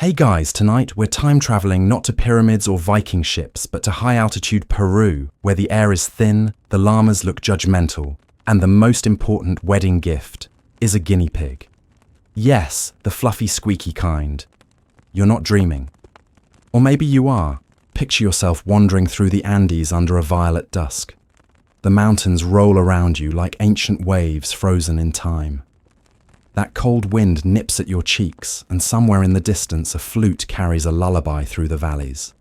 Hey guys, tonight we're time traveling not to pyramids or Viking ships, but to high altitude Peru, where the air is thin, the llamas look judgmental, and the most important wedding gift is a guinea pig. Yes, the fluffy, squeaky kind. You're not dreaming. Or maybe you are. Picture yourself wandering through the Andes under a violet dusk. The mountains roll around you like ancient waves frozen in time. That cold wind nips at your cheeks, and somewhere in the distance a flute carries a lullaby through the valleys.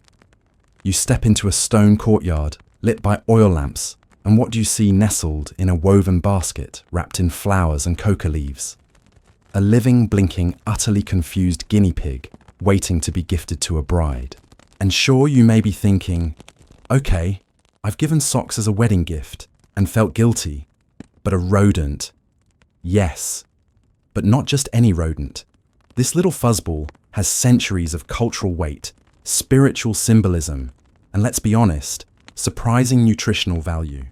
You step into a stone courtyard, lit by oil lamps, and what do you see nestled in a woven basket wrapped in flowers and coca leaves? A living, blinking, utterly confused guinea pig waiting to be gifted to a bride. And sure, you may be thinking, okay, I've given socks as a wedding gift and felt guilty, but a rodent? Yes. But not just any rodent. This little fuzzball has centuries of cultural weight, spiritual symbolism, and let's be honest, surprising nutritional value.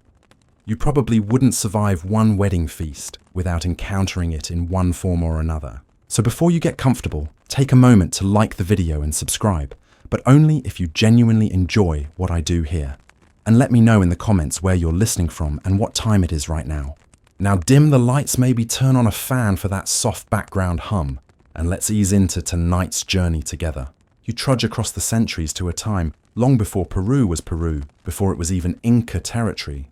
You probably wouldn't survive one wedding feast without encountering it in one form or another. So before you get comfortable, take a moment to like the video and subscribe, but only if you genuinely enjoy what I do here. And let me know in the comments where you're listening from and what time it is right now. Now dim the lights, maybe turn on a fan for that soft background hum, and let's ease into tonight's journey together. You trudge across the centuries to a time long before Peru was Peru, before it was even Inca territory.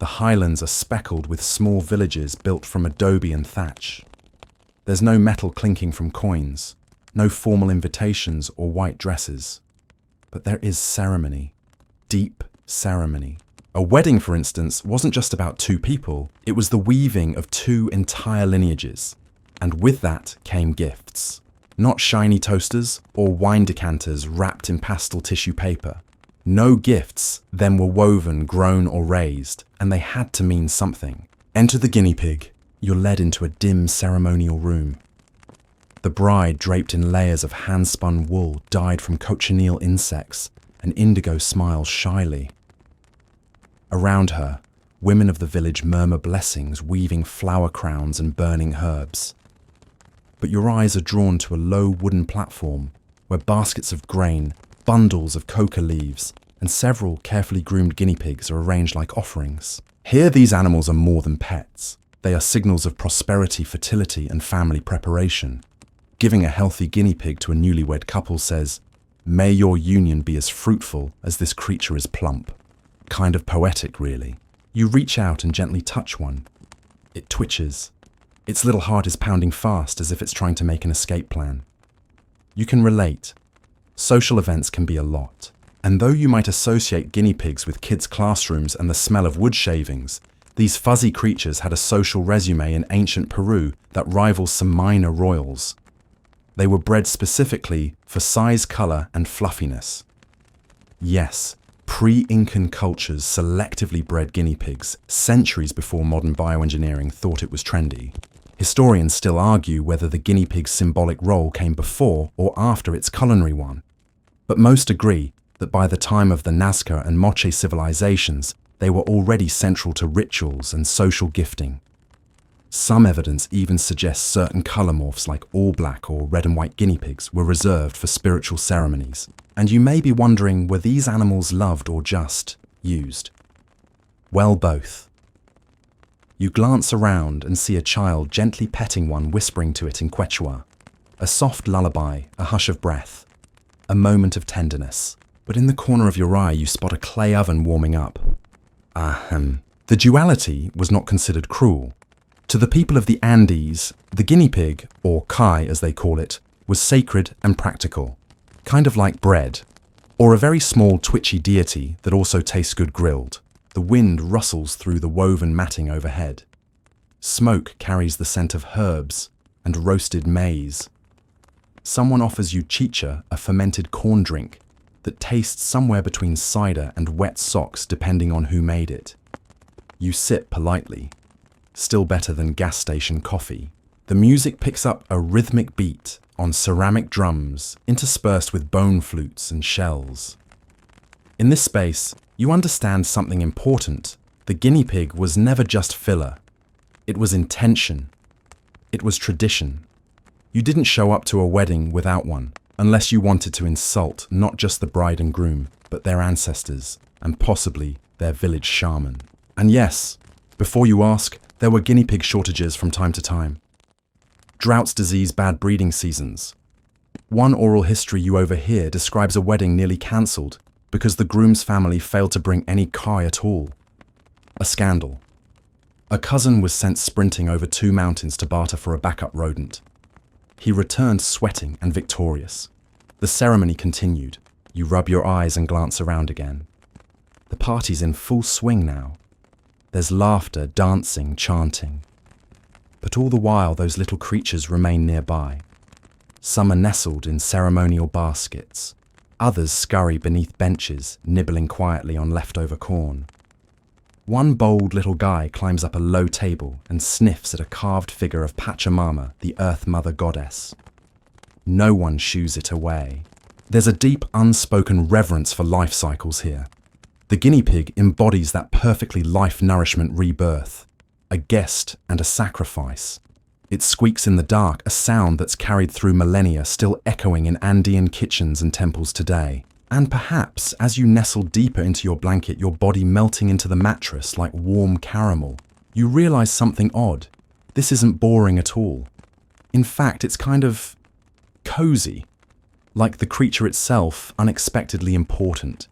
The highlands are speckled with small villages built from adobe and thatch. There's no metal clinking from coins, no formal invitations or white dresses. But there is ceremony, deep ceremony. A wedding, for instance, wasn't just about two people, it was the weaving of two entire lineages. And with that came gifts. Not shiny toasters or wine decanters wrapped in pastel tissue paper. No gifts then were woven, grown or raised, and they had to mean something. Enter the guinea pig. You're led into a dim ceremonial room. The bride, draped in layers of hand-spun wool dyed from cochineal insects, and indigo smiles shyly. Around her, women of the village murmur blessings, weaving flower crowns and burning herbs. But your eyes are drawn to a low wooden platform where baskets of grain, bundles of coca leaves, and several carefully groomed guinea pigs are arranged like offerings. Here, these animals are more than pets. They are signals of prosperity, fertility, and family preparation. Giving a healthy guinea pig to a newlywed couple says, "May your union be as fruitful as this creature is plump." Kind of poetic, really. You reach out and gently touch one. It twitches. Its little heart is pounding fast as if it's trying to make an escape plan. You can relate. Social events can be a lot. And though you might associate guinea pigs with kids' classrooms and the smell of wood shavings, these fuzzy creatures had a social resume in ancient Peru that rivals some minor royals. They were bred specifically for size, color, and fluffiness. Yes, pre-Incan cultures selectively bred guinea pigs centuries before modern bioengineering thought it was trendy. Historians still argue whether the guinea pig's symbolic role came before or after its culinary one. But most agree that by the time of the Nazca and Moche civilizations, they were already central to rituals and social gifting. Some evidence even suggests certain color morphs like all black or red and white guinea pigs were reserved for spiritual ceremonies. And you may be wondering, were these animals loved or just used? Well, both. You glance around and see a child gently petting one, whispering to it in Quechua. A soft lullaby, a hush of breath, a moment of tenderness. But in the corner of your eye, you spot a clay oven warming up. The duality was not considered cruel. To the people of the Andes, the guinea pig, or kai as they call it, was sacred and practical. Kind of like bread, or a very small twitchy deity that also tastes good grilled. The wind rustles through the woven matting overhead. Smoke carries the scent of herbs and roasted maize. Someone offers you chicha, a fermented corn drink that tastes somewhere between cider and wet socks depending on who made it. You sip politely, still better than gas station coffee. The music picks up a rhythmic beat on ceramic drums interspersed with bone flutes and shells. In this space, you understand something important. The guinea pig was never just filler. It was intention. It was tradition. You didn't show up to a wedding without one, unless you wanted to insult not just the bride and groom, but their ancestors, and possibly their village shaman. And yes, before you ask, there were guinea pig shortages from time to time. Droughts, disease, bad breeding seasons. One oral history you overhear describes a wedding nearly cancelled because the groom's family failed to bring any kai at all. A scandal. A cousin was sent sprinting over 2 mountains to barter for a backup rodent. He returned sweating and victorious. The ceremony continued. You rub your eyes and glance around again. The party's in full swing now. There's laughter, dancing, chanting. But all the while those little creatures remain nearby. Some are nestled in ceremonial baskets. Others scurry beneath benches, nibbling quietly on leftover corn. One bold little guy climbs up a low table and sniffs at a carved figure of Pachamama, the Earth Mother Goddess. No one shoos it away. There's a deep, unspoken reverence for life cycles here. The guinea pig embodies that perfectly life-nourishment rebirth, a guest and a sacrifice. It squeaks in the dark, a sound that's carried through millennia, still echoing in Andean kitchens and temples today. And perhaps, as you nestle deeper into your blanket, your body melting into the mattress like warm caramel, you realize something odd. This isn't boring at all. In fact, it's kind of cozy, like the creature itself, unexpectedly important,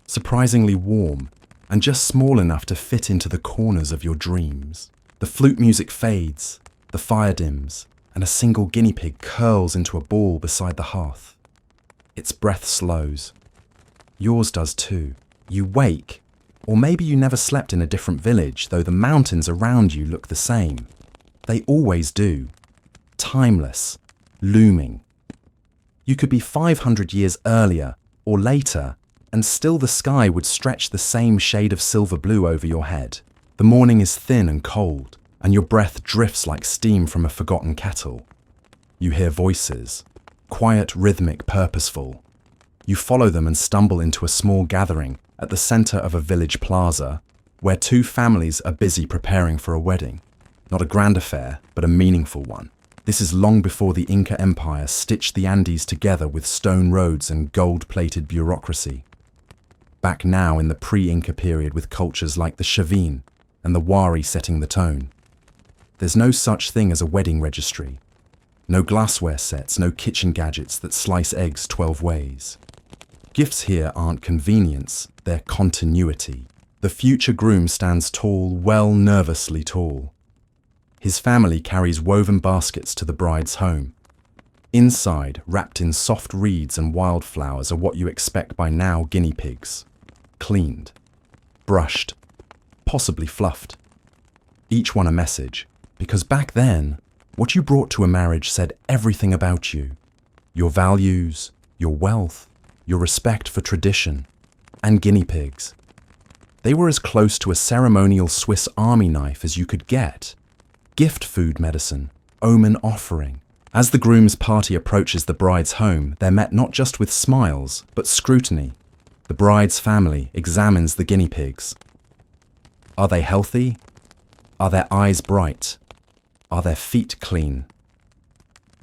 surprisingly warm, and just small enough to fit into the corners of your dreams. The flute music fades, the fire dims, and a single guinea pig curls into a ball beside the hearth. Its breath slows. Yours does too. You wake, or maybe you never slept in a different village, though the mountains around you look the same. They always do. Timeless, looming. You could be 500 years earlier or later, and still the sky would stretch the same shade of silver blue over your head. The morning is thin and cold, and your breath drifts like steam from a forgotten kettle. You hear voices, quiet, rhythmic, purposeful. You follow them and stumble into a small gathering at the center of a village plaza, where 2 families are busy preparing for a wedding. Not a grand affair, but a meaningful one. This is long before the Inca Empire stitched the Andes together with stone roads and gold-plated bureaucracy. Back now in the pre-Inca period with cultures like the Chavin and the Wari setting the tone. There's no such thing as a wedding registry. No glassware sets, no kitchen gadgets that slice eggs 12 ways. Gifts here aren't convenience, they're continuity. The future groom stands tall, well, nervously tall. His family carries woven baskets to the bride's home. Inside, wrapped in soft reeds and wildflowers, are what you expect by now guinea pigs. Cleaned, brushed, possibly fluffed. Each one a message, because back then, what you brought to a marriage said everything about you. Your values, your wealth, your respect for tradition, and guinea pigs. They were as close to a ceremonial Swiss army knife as you could get. Gift food medicine, omen offering. As the groom's party approaches the bride's home, they're met not just with smiles, but scrutiny. The bride's family examines the guinea pigs. Are they healthy? Are their eyes bright? Are their feet clean?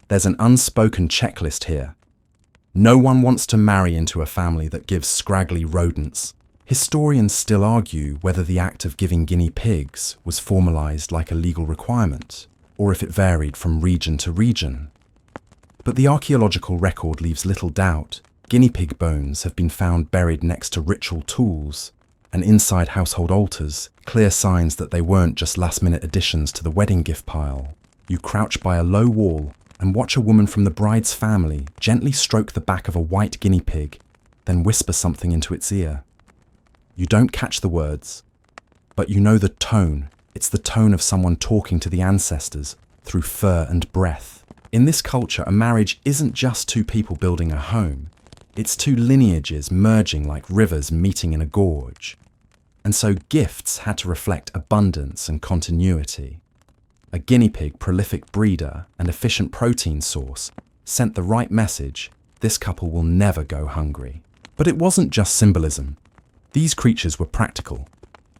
There's an unspoken checklist here. No one wants to marry into a family that gives scraggly rodents. Historians still argue whether the act of giving guinea pigs was formalized like a legal requirement, or if it varied from region to region. But the archaeological record leaves little doubt. Guinea pig bones have been found buried next to ritual tools and inside household altars, clear signs that they weren't just last-minute additions to the wedding gift pile. You crouch by a low wall and watch a woman from the bride's family gently stroke the back of a white guinea pig, then whisper something into its ear. You don't catch the words, but you know the tone. It's the tone of someone talking to the ancestors through fur and breath. In this culture, a marriage isn't just 2 people building a home. It's 2 lineages merging like rivers meeting in a gorge. And so gifts had to reflect abundance and continuity. A guinea pig prolific breeder and efficient protein source sent the right message: this couple will never go hungry. But it wasn't just symbolism. These creatures were practical.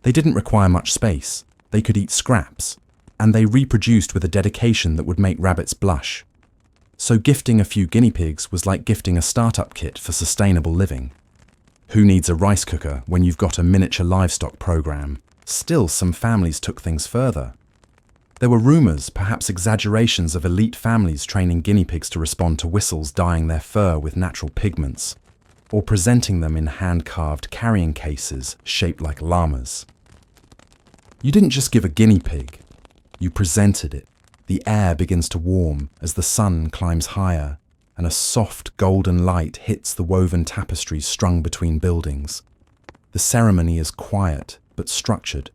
They didn't require much space. They could eat scraps, and they reproduced with a dedication that would make rabbits blush. So gifting a few guinea pigs was like gifting a startup kit for sustainable living. Who needs a rice cooker when you've got a miniature livestock program? Still, some families took things further. There were rumors, perhaps exaggerations, of elite families training guinea pigs to respond to whistles dyeing their fur with natural pigments, or presenting them in hand-carved carrying cases shaped like llamas. You didn't just give a guinea pig, you presented it. The air begins to warm as the sun climbs higher, and a soft golden light hits the woven tapestries strung between buildings. The ceremony is quiet but structured.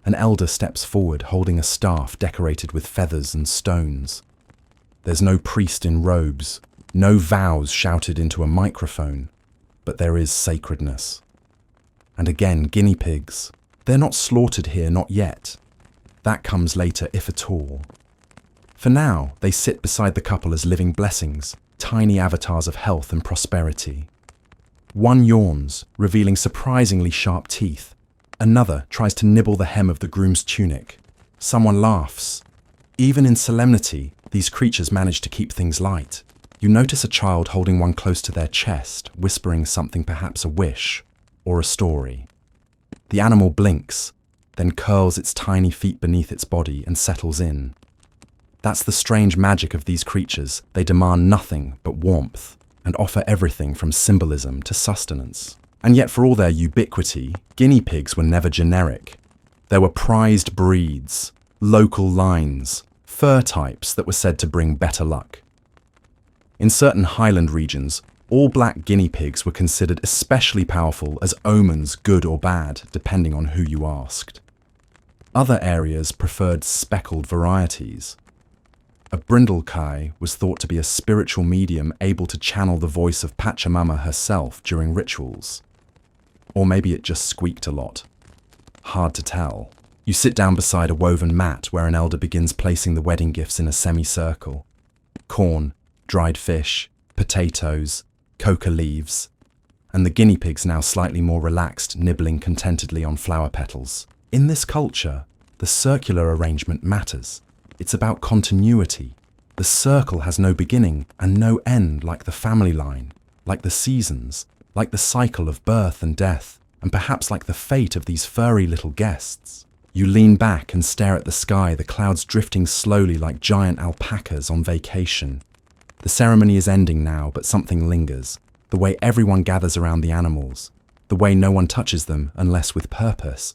An elder steps forward holding a staff decorated with feathers and stones. There's no priest in robes, no vows shouted into a microphone, but there is sacredness. And again, guinea pigs. They're not slaughtered here, not yet. That comes later, if at all. For now, they sit beside the couple as living blessings, tiny avatars of health and prosperity. One yawns, revealing surprisingly sharp teeth. Another tries to nibble the hem of the groom's tunic. Someone laughs. Even in solemnity, these creatures manage to keep things light. You notice a child holding one close to their chest, whispering something, perhaps a wish or a story. The animal blinks, then curls its tiny feet beneath its body and settles in. That's the strange magic of these creatures. They demand nothing but warmth and offer everything from symbolism to sustenance. And yet, for all their ubiquity, guinea pigs were never generic. There were prized breeds, local lines, fur types that were said to bring better luck. In certain highland regions, all black guinea pigs were considered especially powerful as omens, good or bad, depending on who you asked. Other areas preferred speckled varieties. A brindlekai was thought to be a spiritual medium able to channel the voice of Pachamama herself during rituals. Or maybe it just squeaked a lot. Hard to tell. You sit down beside a woven mat where an elder begins placing the wedding gifts in a semicircle. Corn, dried fish, potatoes, coca leaves, and the guinea pigs now slightly more relaxed, nibbling contentedly on flower petals. In this culture, the circular arrangement matters. It's about continuity. The circle has no beginning and no end, like the family line, like the seasons, like the cycle of birth and death, and perhaps like the fate of these furry little guests. You lean back and stare at the sky, the clouds drifting slowly like giant alpacas on vacation. The ceremony is ending now, but something lingers. The way everyone gathers around the animals, the way no one touches them unless with purpose.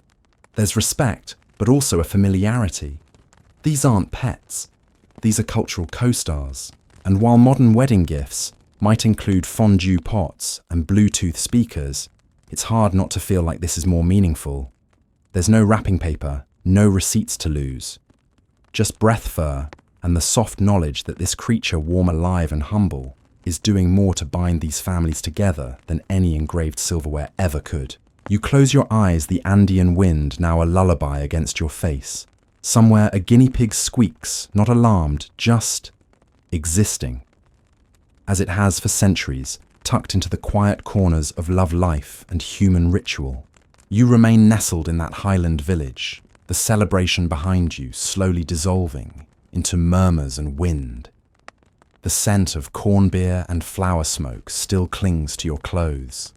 There's respect, but also a familiarity. These aren't pets. These are cultural co-stars. And while modern wedding gifts might include fondue pots and Bluetooth speakers, it's hard not to feel like this is more meaningful. There's no wrapping paper, no receipts to lose. Just breath fur and the soft knowledge that this creature, warm, alive and humble, is doing more to bind these families together than any engraved silverware ever could. You close your eyes, the Andean wind now a lullaby against your face. Somewhere a guinea pig squeaks, not alarmed, just existing. As it has for centuries, tucked into the quiet corners of love life and human ritual. You remain nestled in that highland village, the celebration behind you slowly dissolving into murmurs and wind. The scent of corn beer and flower smoke still clings to your clothes.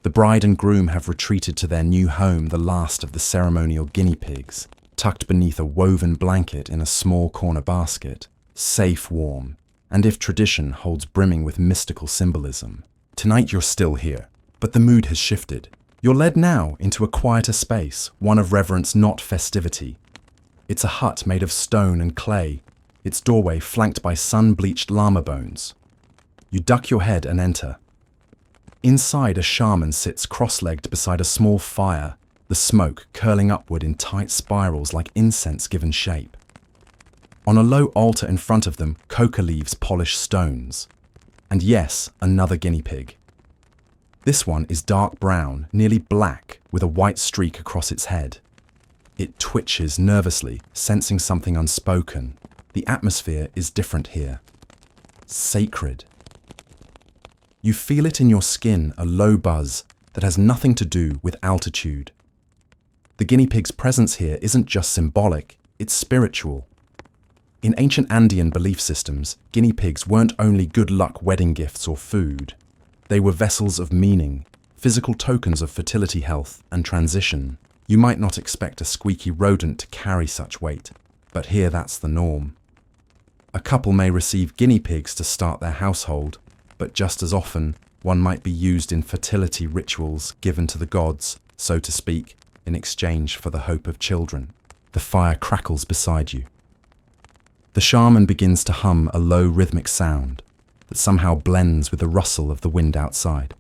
The bride and groom have retreated to their new home, the last of the ceremonial guinea pigs, tucked beneath a woven blanket in a small corner basket, safe, warm, and if tradition holds brimming with mystical symbolism. Tonight you're still here, but the mood has shifted. You're led now into a quieter space, one of reverence, not festivity. It's a hut made of stone and clay, its doorway flanked by sun-bleached llama bones. You duck your head and enter. Inside, a shaman sits cross-legged beside a small fire, the smoke curling upward in tight spirals like incense given shape. On a low altar in front of them, coca leaves polish stones. And yes, another guinea pig. This one is dark brown, nearly black, with a white streak across its head. It twitches nervously, sensing something unspoken. The atmosphere is different here. Sacred. You feel it in your skin, a low buzz that has nothing to do with altitude. The guinea pig's presence here isn't just symbolic, it's spiritual. In ancient Andean belief systems, guinea pigs weren't only good luck wedding gifts or food. They were vessels of meaning, physical tokens of fertility, health, and transition. You might not expect a squeaky rodent to carry such weight, but here that's the norm. A couple may receive guinea pigs to start their household, but just as often, one might be used in fertility rituals given to the gods, so to speak, in exchange for the hope of children. The fire crackles beside you. The shaman begins to hum a low rhythmic sound that somehow blends with the rustle of the wind outside.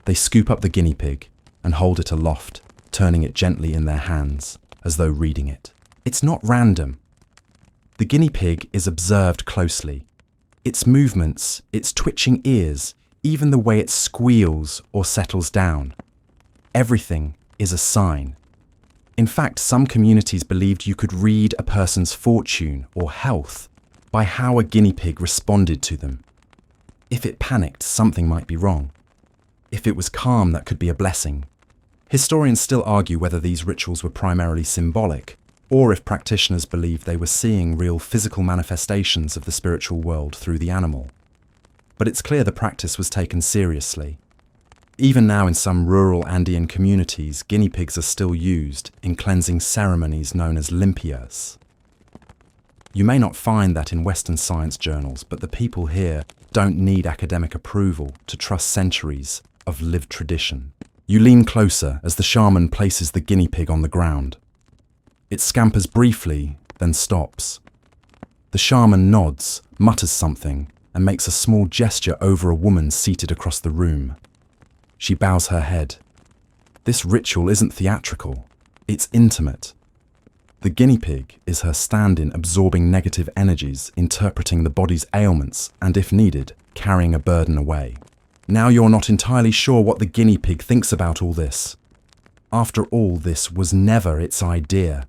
They scoop up the guinea pig and hold it aloft, turning it gently in their hands, as though reading it. It's not random. The guinea pig is observed closely. Its movements, its twitching ears, even the way it squeals or settles down. Everything is a sign. In fact, some communities believed you could read a person's fortune or health by how a guinea pig responded to them. If it panicked, something might be wrong. If it was calm, that could be a blessing. Historians still argue whether these rituals were primarily symbolic, or if practitioners believed they were seeing real physical manifestations of the spiritual world through the animal. But it's clear the practice was taken seriously. Even now in some rural Andean communities, guinea pigs are still used in cleansing ceremonies known as limpias. You may not find that in Western science journals, but the people here don't need academic approval to trust centuries of lived tradition. You lean closer as the shaman places the guinea pig on the ground. It scampers briefly, then stops. The shaman nods, mutters something, and makes a small gesture over a woman seated across the room. She bows her head. This ritual isn't theatrical, it's intimate. The guinea pig is her stand-in, absorbing negative energies, interpreting the body's ailments, and if needed, carrying a burden away. Now you're not entirely sure what the guinea pig thinks about all this. After all, this was never its idea.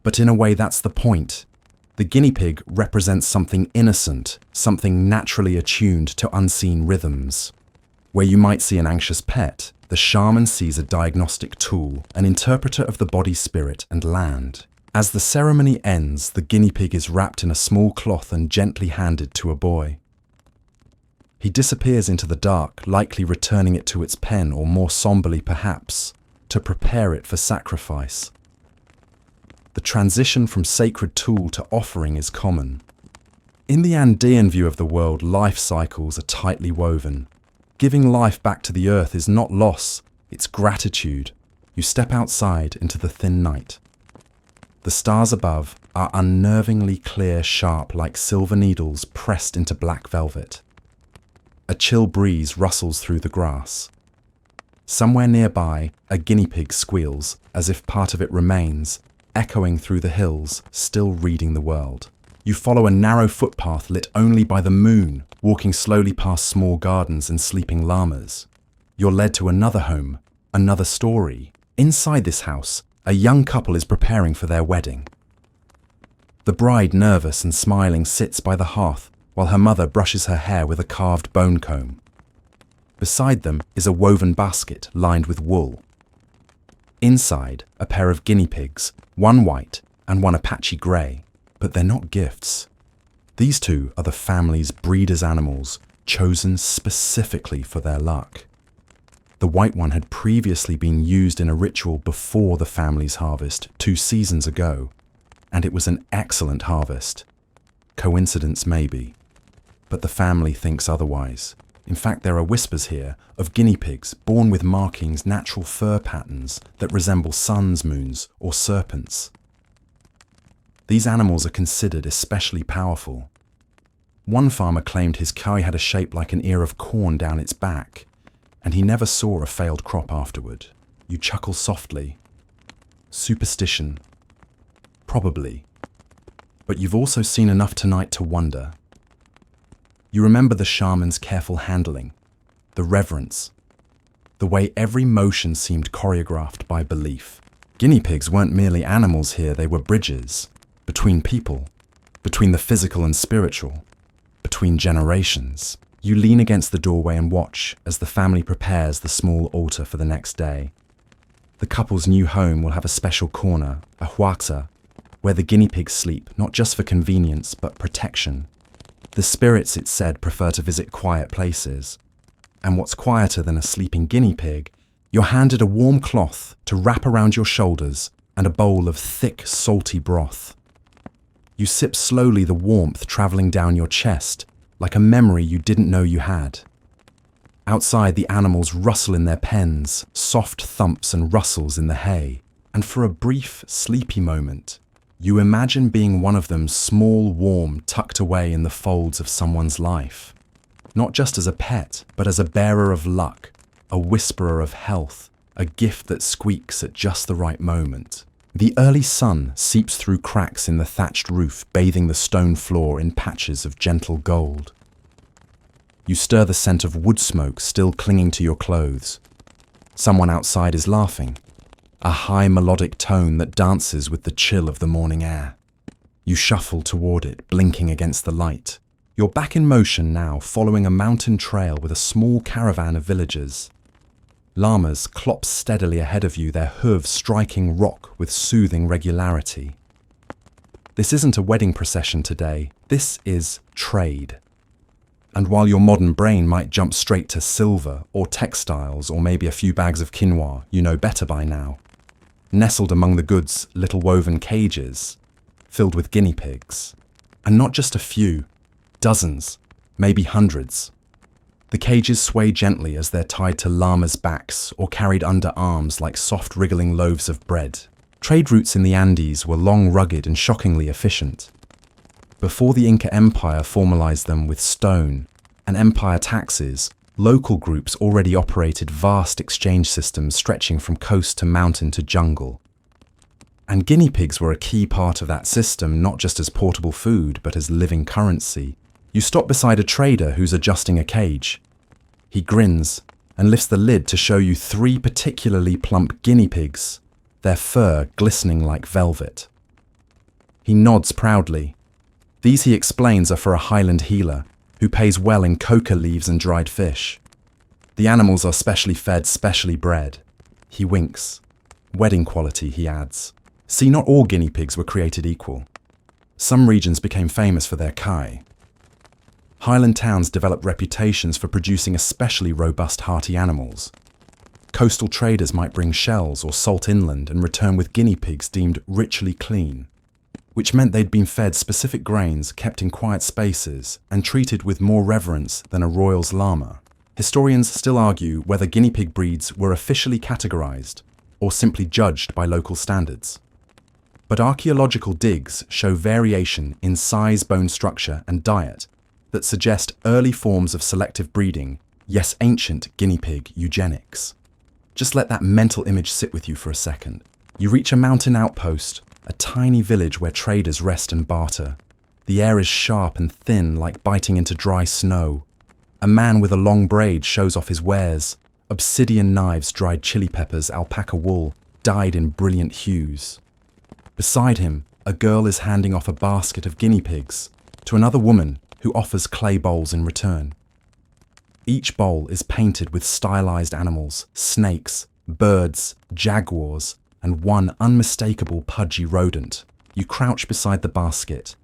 But in a way, that's the point. The guinea pig represents something innocent, something naturally attuned to unseen rhythms. Where you might see an anxious pet, the shaman sees a diagnostic tool, an interpreter of the body, spirit, and land. As the ceremony ends, the guinea pig is wrapped in a small cloth and gently handed to a boy. He disappears into the dark, likely returning it to its pen, or more somberly perhaps, to prepare it for sacrifice. The transition from sacred tool to offering is common. In the Andean view of the world, life cycles are tightly woven. Giving life back to the earth is not loss, it's gratitude. You step outside into the thin night. The stars above are unnervingly clear, sharp, like silver needles pressed into black velvet. A chill breeze rustles through the grass. Somewhere nearby, a guinea pig squeals, as if part of it remains, echoing through the hills, still reading the world. You follow a narrow footpath lit only by the moon, walking slowly past small gardens and sleeping llamas. You're led to another home, another story. Inside this house, a young couple is preparing for their wedding. The bride, nervous and smiling, sits by the hearth while her mother brushes her hair with a carved bone comb. Beside them is a woven basket lined with wool. Inside, a pair of guinea pigs, one white and one a patchy grey. But they're not gifts. These two are the family's breeders' animals, chosen specifically for their luck. The white one had previously been used in a ritual before the family's harvest 2 seasons ago, and it was an excellent harvest. Coincidence maybe, but the family thinks otherwise. In fact, there are whispers here of guinea pigs born with markings, natural fur patterns that resemble suns, moons, or serpents. These animals are considered especially powerful. One farmer claimed his cow had a shape like an ear of corn down its back, and he never saw a failed crop afterward. You chuckle softly. Superstition. Probably. But you've also seen enough tonight to wonder. You remember the shaman's careful handling, the reverence, the way every motion seemed choreographed by belief. Guinea pigs weren't merely animals here, they were bridges. Between people, between the physical and spiritual, between generations. You lean against the doorway and watch as the family prepares the small altar for the next day. The couple's new home will have a special corner, a huerta, where the guinea pigs sleep, not just for convenience, but protection. The spirits, it said, prefer to visit quiet places. And what's quieter than a sleeping guinea pig? You're handed a warm cloth to wrap around your shoulders and a bowl of thick, salty broth. You sip slowly, the warmth traveling down your chest, like a memory you didn't know you had. Outside, the animals rustle in their pens, soft thumps and rustles in the hay. And for a brief, sleepy moment, you imagine being one of them, small, warm, tucked away in the folds of someone's life. Not just as a pet, but as a bearer of luck, a whisperer of health, a gift that squeaks at just the right moment. The early sun seeps through cracks in the thatched roof, bathing the stone floor in patches of gentle gold. You stir the scent of wood smoke still clinging to your clothes. Someone outside is laughing, a high melodic tone that dances with the chill of the morning air. You shuffle toward it, blinking against the light. You're back in motion now, following a mountain trail with a small caravan of villagers. Llamas clop steadily ahead of you, their hooves striking rock with soothing regularity. This isn't a wedding procession today, this is trade. And while your modern brain might jump straight to silver or textiles or maybe a few bags of quinoa, you know better by now. Nestled among the goods, little woven cages filled with guinea pigs. And not just a few, dozens, maybe hundreds. The cages sway gently as they're tied to llamas' backs or carried under arms like soft wriggling loaves of bread. Trade routes in the Andes were long, rugged and shockingly efficient. Before the Inca Empire formalized them with stone and empire taxes, local groups already operated vast exchange systems stretching from coast to mountain to jungle. And guinea pigs were a key part of that system, not just as portable food, but as living currency. You stop beside a trader who's adjusting a cage. He grins and lifts the lid to show you 3 particularly plump guinea pigs, their fur glistening like velvet. He nods proudly. These, he explains, are for a highland healer who pays well in coca leaves and dried fish. The animals are specially fed, specially bred. He winks. Wedding quality, he adds. See, not all guinea pigs were created equal. Some regions became famous for their kai. Highland towns developed reputations for producing especially robust, hearty animals. Coastal traders might bring shells or salt inland and return with guinea pigs deemed ritually clean, which meant they'd been fed specific grains, kept in quiet spaces, and treated with more reverence than a royal's llama. Historians still argue whether guinea pig breeds were officially categorized or simply judged by local standards. But archaeological digs show variation in size, bone structure, and diet that suggest early forms of selective breeding, yes, ancient guinea pig eugenics. Just let that mental image sit with you for a second. You reach a mountain outpost, a tiny village where traders rest and barter. The air is sharp and thin, like biting into dry snow. A man with a long braid shows off his wares: obsidian knives, dried chili peppers, alpaca wool, dyed in brilliant hues. Beside him, a girl is handing off a basket of guinea pigs to another woman who offers clay bowls in return. Each bowl is painted with stylized animals: snakes, birds, jaguars, and one unmistakable pudgy rodent. You crouch beside the basket.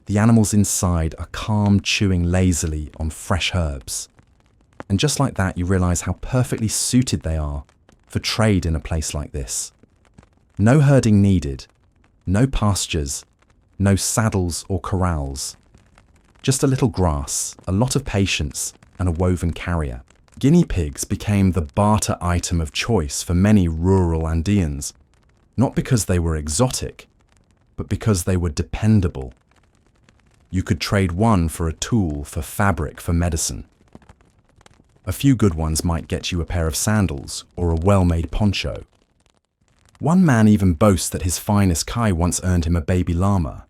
The animals inside are calm, chewing lazily on fresh herbs. And just like that, you realize how perfectly suited they are for trade in a place like this. No herding needed, no pastures, no saddles or corrals. Just a little grass, a lot of patience, and a woven carrier. Guinea pigs became the barter item of choice for many rural Andeans, not because they were exotic, but because they were dependable. You could trade one for a tool, for fabric, for medicine. A few good ones might get you a pair of sandals or a well-made poncho. One man even boasts that his finest kai once earned him a baby llama.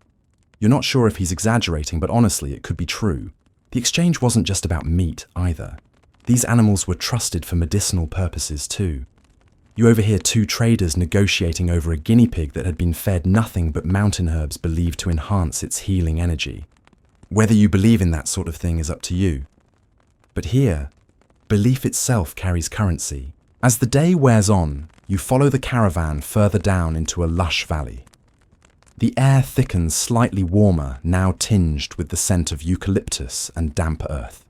You're not sure if he's exaggerating, but honestly, it could be true. The exchange wasn't just about meat either. These animals were trusted for medicinal purposes too. You overhear 2 traders negotiating over a guinea pig that had been fed nothing but mountain herbs believed to enhance its healing energy. Whether you believe in that sort of thing is up to you. But here, belief itself carries currency. As the day wears on, you follow the caravan further down into a lush valley. The air thickens slightly warmer, now tinged with the scent of eucalyptus and damp earth.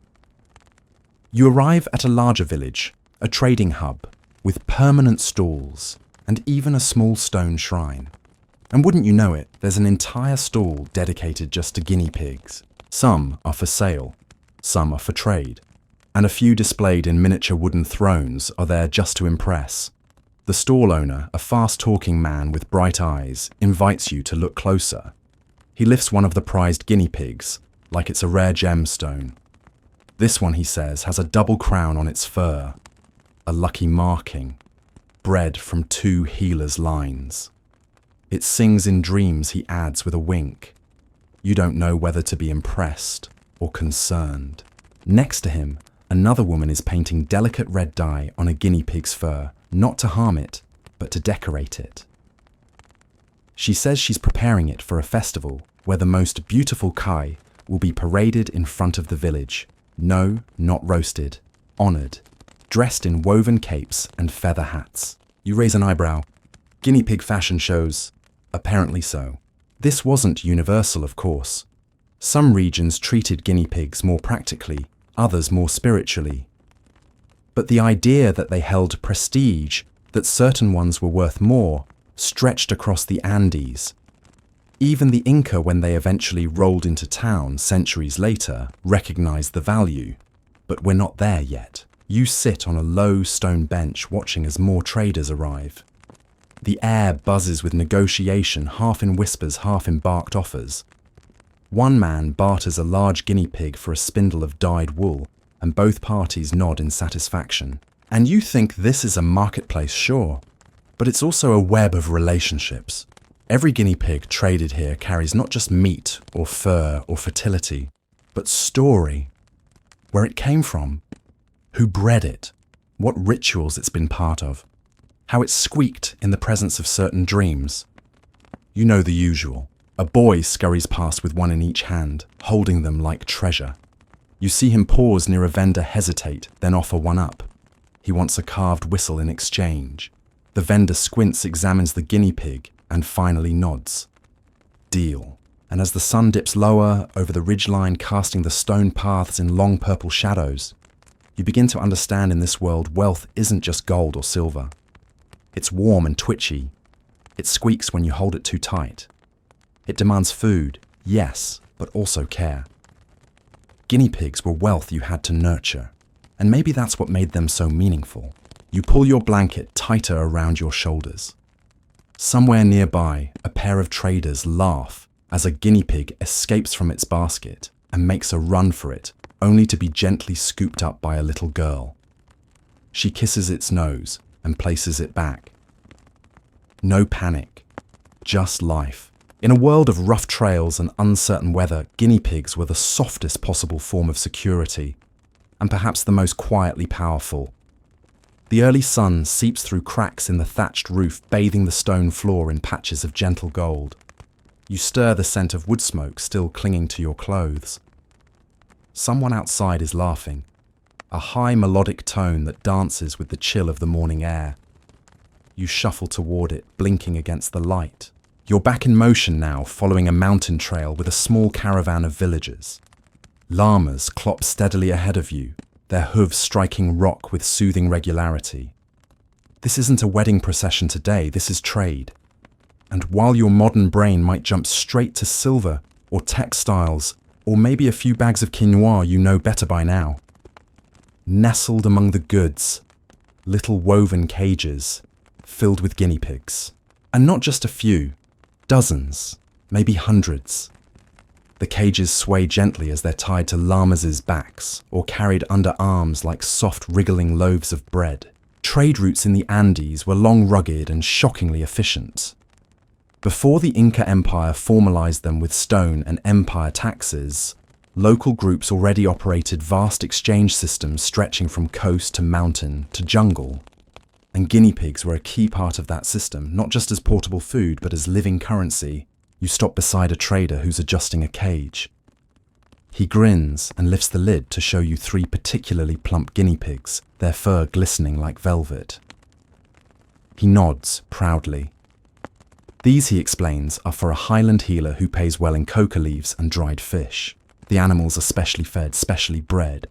You arrive at a larger village, a trading hub, with permanent stalls and even a small stone shrine. And wouldn't you know it, there's an entire stall dedicated just to guinea pigs. Some are for sale, some are for trade, and a few displayed in miniature wooden thrones are there just to impress. The stall owner, a fast-talking man with bright eyes, invites you to look closer. He lifts one of the prized guinea pigs, like it's a rare gemstone. This one, he says, has a double crown on its fur, a lucky marking, bred from 2 healers' lines. It sings in dreams, he adds with a wink. You don't know whether to be impressed or concerned. Next to him, another woman is painting delicate red dye on a guinea pig's fur, not to harm it, but to decorate it. She says she's preparing it for a festival where the most beautiful kai will be paraded in front of the village. No, not roasted, honoured, dressed in woven capes and feather hats. You raise an eyebrow. Guinea pig fashion shows? Apparently so. This wasn't universal, of course. Some regions treated guinea pigs more practically, others more spiritually. But the idea that they held prestige, that certain ones were worth more, stretched across the Andes. Even the Inca, when they eventually rolled into town centuries later, recognized the value. But we're not there yet. You sit on a low stone bench watching as more traders arrive. The air buzzes with negotiation, half in whispers, half in barked offers. One man barters a large guinea pig for a spindle of dyed wool, and both parties nod in satisfaction. And you think this is a marketplace, sure, but it's also a web of relationships. Every guinea pig traded here carries not just meat or fur or fertility, but story. Where it came from, who bred it, what rituals it's been part of, how it squeaked in the presence of certain dreams. You know the usual. A boy scurries past with one in each hand, holding them like treasure. You see him pause near a vendor, hesitate, then offer one up. He wants a carved whistle in exchange. The vendor squints, examines the guinea pig, and finally nods. Deal. And as the sun dips lower over the ridgeline, casting the stone paths in long purple shadows, you begin to understand in this world wealth isn't just gold or silver. It's warm and twitchy. It squeaks when you hold it too tight. It demands food, yes, but also care. Guinea pigs were wealth you had to nurture, and maybe that's what made them so meaningful. You pull your blanket tighter around your shoulders. Somewhere nearby, a pair of traders laugh as a guinea pig escapes from its basket and makes a run for it, only to be gently scooped up by a little girl. She kisses its nose and places it back. No panic, just life. In a world of rough trails and uncertain weather, guinea pigs were the softest possible form of security, and perhaps the most quietly powerful. The early sun seeps through cracks in the thatched roof, bathing the stone floor in patches of gentle gold. You stir the scent of wood smoke still clinging to your clothes. Someone outside is laughing, a high melodic tone that dances with the chill of the morning air. You shuffle toward it, blinking against the light. You're back in motion now, following a mountain trail with a small caravan of villagers. Llamas clop steadily ahead of you, their hooves striking rock with soothing regularity. This isn't a wedding procession today, this is trade. And while your modern brain might jump straight to silver or textiles, or maybe a few bags of quinoa you know better by now, nestled among the goods, little woven cages filled with guinea pigs. And not just a few, dozens, maybe hundreds. The cages sway gently as they're tied to llamas' backs or carried under arms like soft wriggling loaves of bread. Trade routes in the Andes were long, rugged, and shockingly efficient. Before the Inca Empire formalized them with stone and empire taxes, local groups already operated vast exchange systems stretching from coast to mountain to jungle. And guinea pigs were a key part of that system, not just as portable food, but as living currency. You stop beside a trader who's adjusting a cage. He grins and lifts the lid to show you 3 particularly plump guinea pigs, their fur glistening like velvet. He nods proudly. These, he explains, are for a highland healer who pays well in coca leaves and dried fish. The animals are specially fed, specially bred.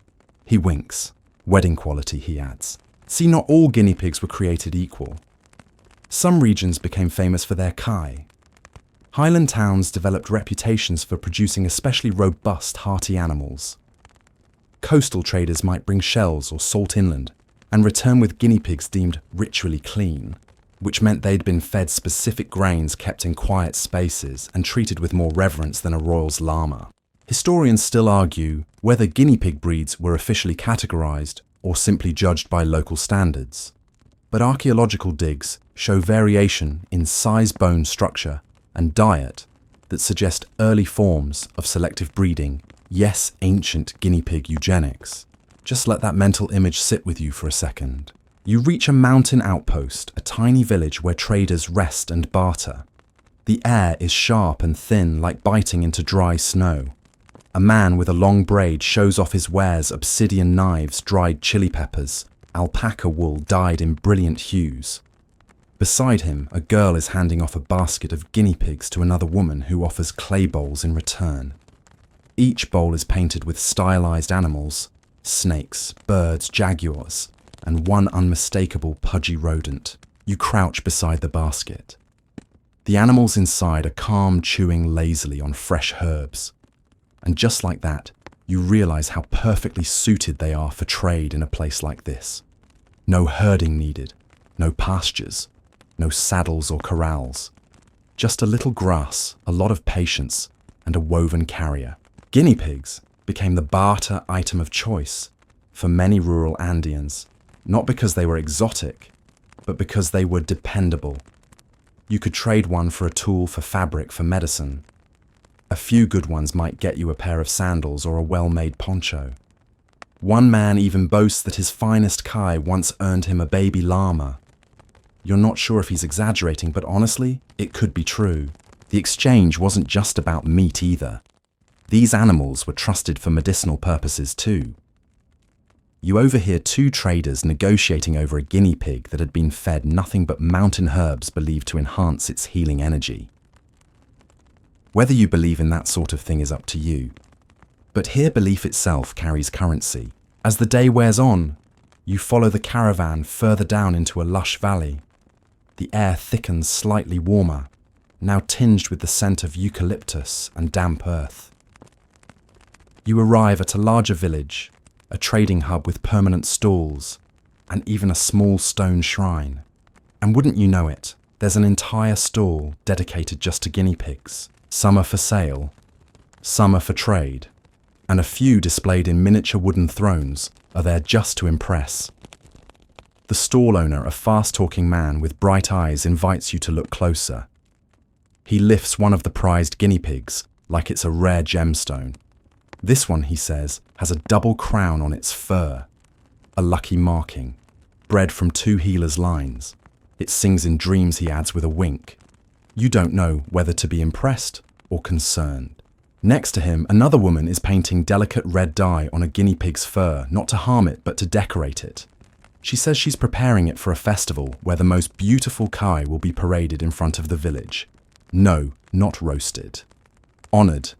He winks. Wedding quality, he adds. See, not all guinea pigs were created equal. Some regions became famous for their kai. Highland towns developed reputations for producing especially robust, hearty animals. Coastal traders might bring shells or salt inland and return with guinea pigs deemed ritually clean, which meant they'd been fed specific grains kept in quiet spaces and treated with more reverence than a royal's llama. Historians still argue whether guinea pig breeds were officially categorized or simply judged by local standards. But archaeological digs show variation in size, bone structure, and diet that suggest early forms of selective breeding, yes, ancient guinea pig eugenics. Just let that mental image sit with you for a second. You reach a mountain outpost, a tiny village where traders rest and barter. The air is sharp and thin, like biting into dry snow. A man with a long braid shows off his wares: obsidian knives, dried chili peppers, alpaca wool dyed in brilliant hues. Beside him, a girl is handing off a basket of guinea pigs to another woman who offers clay bowls in return. Each bowl is painted with stylized animals: snakes, birds, jaguars, and one unmistakable pudgy rodent. You crouch beside the basket. The animals inside are calm, chewing lazily on fresh herbs. And just like that, you realize how perfectly suited they are for trade in a place like this. No herding needed, no pastures, no saddles or corrals. Just a little grass, a lot of patience, and a woven carrier. Guinea pigs became the barter item of choice for many rural Andeans, not because they were exotic, but because they were dependable. You could trade one for a tool, for fabric, for medicine. A few good ones might get you a pair of sandals or a well-made poncho. One man even boasts that his finest kai once earned him a baby llama. You're not sure if he's exaggerating, but honestly, it could be true. The exchange wasn't just about meat either. These animals were trusted for medicinal purposes too. You overhear two traders negotiating over a guinea pig that had been fed nothing but mountain herbs believed to enhance its healing energy. Whether you believe in that sort of thing is up to you. But here belief itself carries currency. As the day wears on, you follow the caravan further down into a lush valley. The air thickens slightly warmer, now tinged with the scent of eucalyptus and damp earth. You arrive at a larger village, a trading hub with permanent stalls, and even a small stone shrine. And wouldn't you know it, there's an entire stall dedicated just to guinea pigs. Some are for sale, some are for trade, and a few displayed in miniature wooden thrones are there just to impress. The stall owner, a fast-talking man with bright eyes, invites you to look closer. He lifts one of the prized guinea pigs like it's a rare gemstone. This one, he says, has a double crown on its fur, a lucky marking, bred from two healers' lines. It sings in dreams, he adds with a wink. You don't know whether to be impressed or concerned. Next to him, another woman is painting delicate red dye on a guinea pig's fur, not to harm it, but to decorate it. She says she's preparing it for a festival where the most beautiful kai will be paraded in front of the village. No, not roasted. Honored,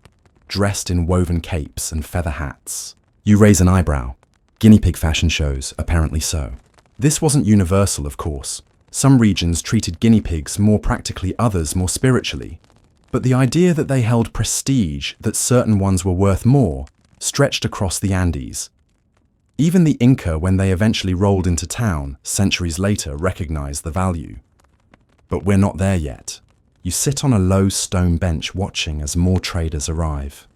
dressed in woven capes and feather hats. You raise an eyebrow. Guinea pig fashion shows, apparently so. This wasn't universal, of course. Some regions treated guinea pigs more practically, others more spiritually. But the idea that they held prestige, that certain ones were worth more, stretched across the Andes. Even the Inca, when they eventually rolled into town, centuries later, recognized the value. But we're not there yet. You sit on a low stone bench watching as more traders arrive.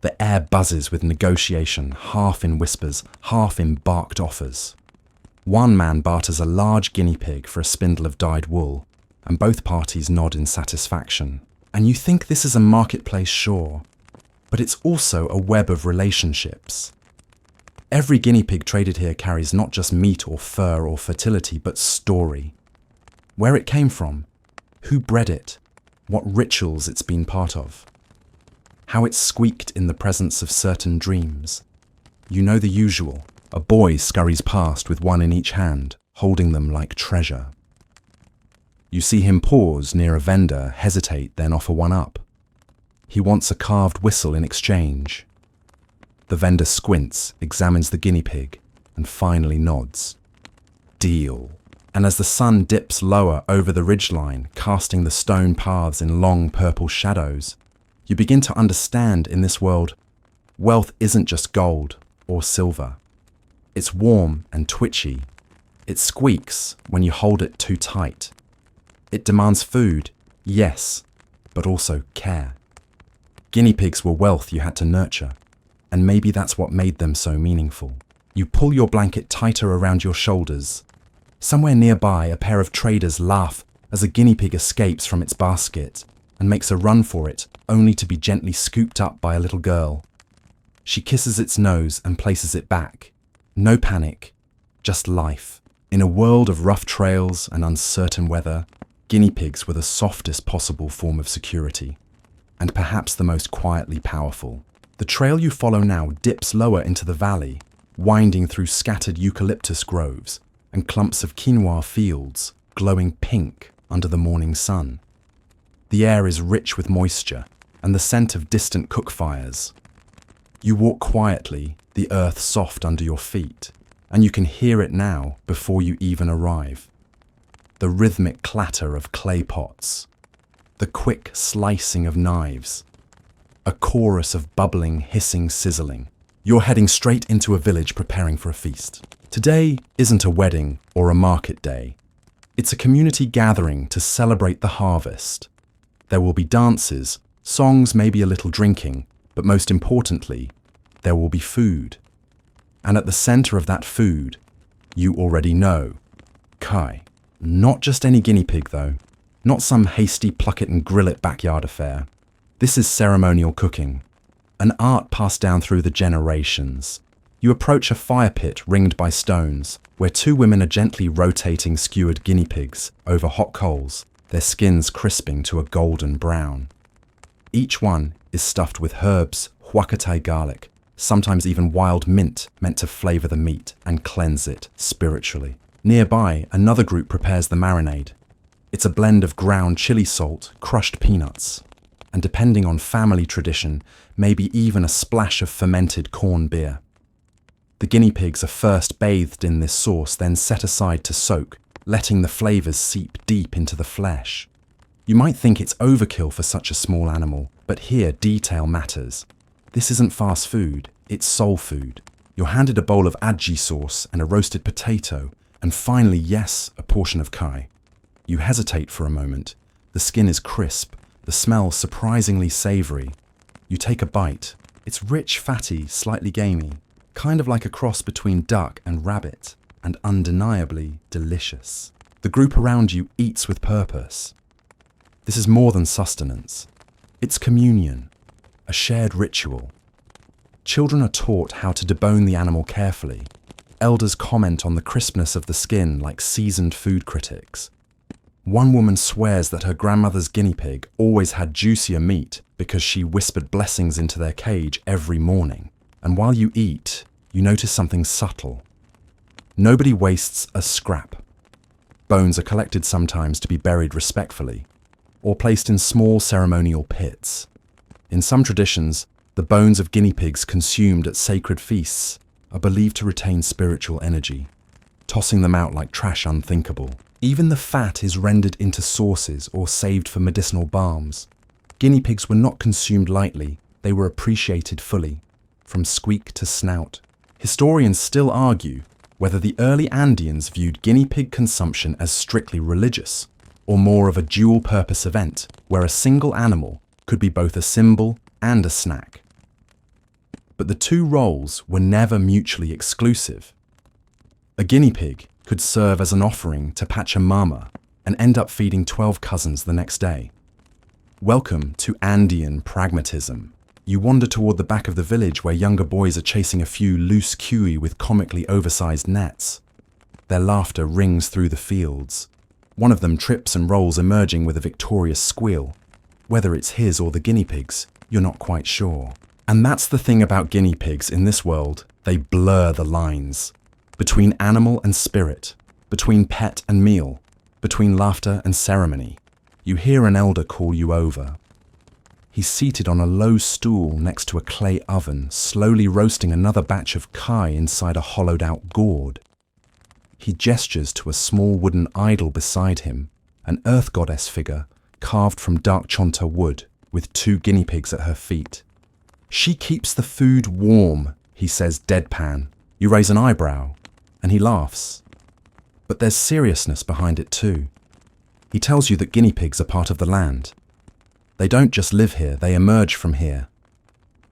The air buzzes with negotiation, half in whispers, half in barked offers. One man barters a large guinea pig for a spindle of dyed wool, and both parties nod in satisfaction. And you think this is a marketplace, sure, but it's also a web of relationships. Every guinea pig traded here carries not just meat or fur or fertility, but story. Where it came from, who bred it, what rituals it's been part of, how it squeaked in the presence of certain dreams. You know the usual. A boy scurries past with one in each hand, holding them like treasure. You see him pause near a vendor, hesitate, then offer one up. He wants a carved whistle in exchange. The vendor squints, examines the guinea pig, and finally nods. Deal. And as the sun dips lower over the ridgeline, casting the stone paths in long purple shadows, you begin to understand in this world, wealth isn't just gold or silver. It's warm and twitchy. It squeaks when you hold it too tight. It demands food, yes, but also care. Guinea pigs were wealth you had to nurture, and maybe that's what made them so meaningful. You pull your blanket tighter around your shoulders. Somewhere nearby, a pair of traders laugh as a guinea pig escapes from its basket and makes a run for it, only to be gently scooped up by a little girl. She kisses its nose and places it back. No panic, just life. In a world of rough trails and uncertain weather, guinea pigs were the softest possible form of security, and perhaps the most quietly powerful. The trail you follow now dips lower into the valley, winding through scattered eucalyptus groves and clumps of quinoa fields glowing pink under the morning sun. The air is rich with moisture and the scent of distant cook fires. You walk quietly, the earth soft under your feet, and you can hear it now before you even arrive. The rhythmic clatter of clay pots, the quick slicing of knives, a chorus of bubbling, hissing, sizzling. You're heading straight into a village preparing for a feast. Today isn't a wedding or a market day. It's a community gathering to celebrate the harvest. There will be dances, songs, maybe a little drinking, but most importantly, there will be food. And at the center of that food, you already know, Kai. Not just any guinea pig though, not some hasty pluck it and grill it backyard affair. This is ceremonial cooking, an art passed down through the generations. You approach a fire pit ringed by stones, where two women are gently rotating skewered guinea pigs over hot coals, their skins crisping to a golden brown. Each one is stuffed with herbs, huacatai garlic, sometimes even wild mint meant to flavor the meat and cleanse it spiritually. Nearby, another group prepares the marinade. It's a blend of ground chili salt, crushed peanuts, and depending on family tradition, maybe even a splash of fermented corn beer. The guinea pigs are first bathed in this sauce, then set aside to soak, letting the flavors seep deep into the flesh. You might think it's overkill for such a small animal, but here detail matters. This isn't fast food, it's soul food. You're handed a bowl of aji sauce and a roasted potato, and finally, yes, a portion of kai. You hesitate for a moment. The skin is crisp, the smell surprisingly savory. You take a bite. It's rich, fatty, slightly gamey, kind of like a cross between duck and rabbit, and undeniably delicious. The group around you eats with purpose. This is more than sustenance. It's communion, a shared ritual. Children are taught how to debone the animal carefully. Elders comment on the crispness of the skin like seasoned food critics. One woman swears that her grandmother's guinea pig always had juicier meat because she whispered blessings into their cage every morning. And while you eat, you notice something subtle. Nobody wastes a scrap. Bones are collected sometimes to be buried respectfully, or placed in small ceremonial pits. In some traditions, the bones of guinea pigs consumed at sacred feasts are believed to retain spiritual energy, tossing them out like trash unthinkable. Even the fat is rendered into sauces or saved for medicinal balms. Guinea pigs were not consumed lightly, they were appreciated fully, from squeak to snout. Historians still argue whether the early Andeans viewed guinea pig consumption as strictly religious, or more of a dual-purpose event where a single animal could be both a symbol and a snack. But the two roles were never mutually exclusive. A guinea pig could serve as an offering to Pachamama and end up feeding 12 cousins the next day. Welcome to Andean pragmatism. You wander toward the back of the village where younger boys are chasing a few loose kiwi with comically oversized nets. Their laughter rings through the fields. One of them trips and rolls, emerging with a victorious squeal. Whether it's his or the guinea pig's, you're not quite sure. And that's the thing about guinea pigs in this world, they blur the lines. Between animal and spirit, between pet and meal, Between laughter and ceremony, you hear an elder call you over. He's seated on a low stool next to a clay oven, slowly roasting another batch of kai inside a hollowed-out gourd. He gestures to a small wooden idol beside him, an earth goddess figure carved from dark chonta wood, with 2 guinea pigs at her feet. "She keeps the food warm," he says deadpan. You raise an eyebrow, and he laughs. But there's seriousness behind it too. He tells you that guinea pigs are part of the land. They don't just live here, they emerge from here.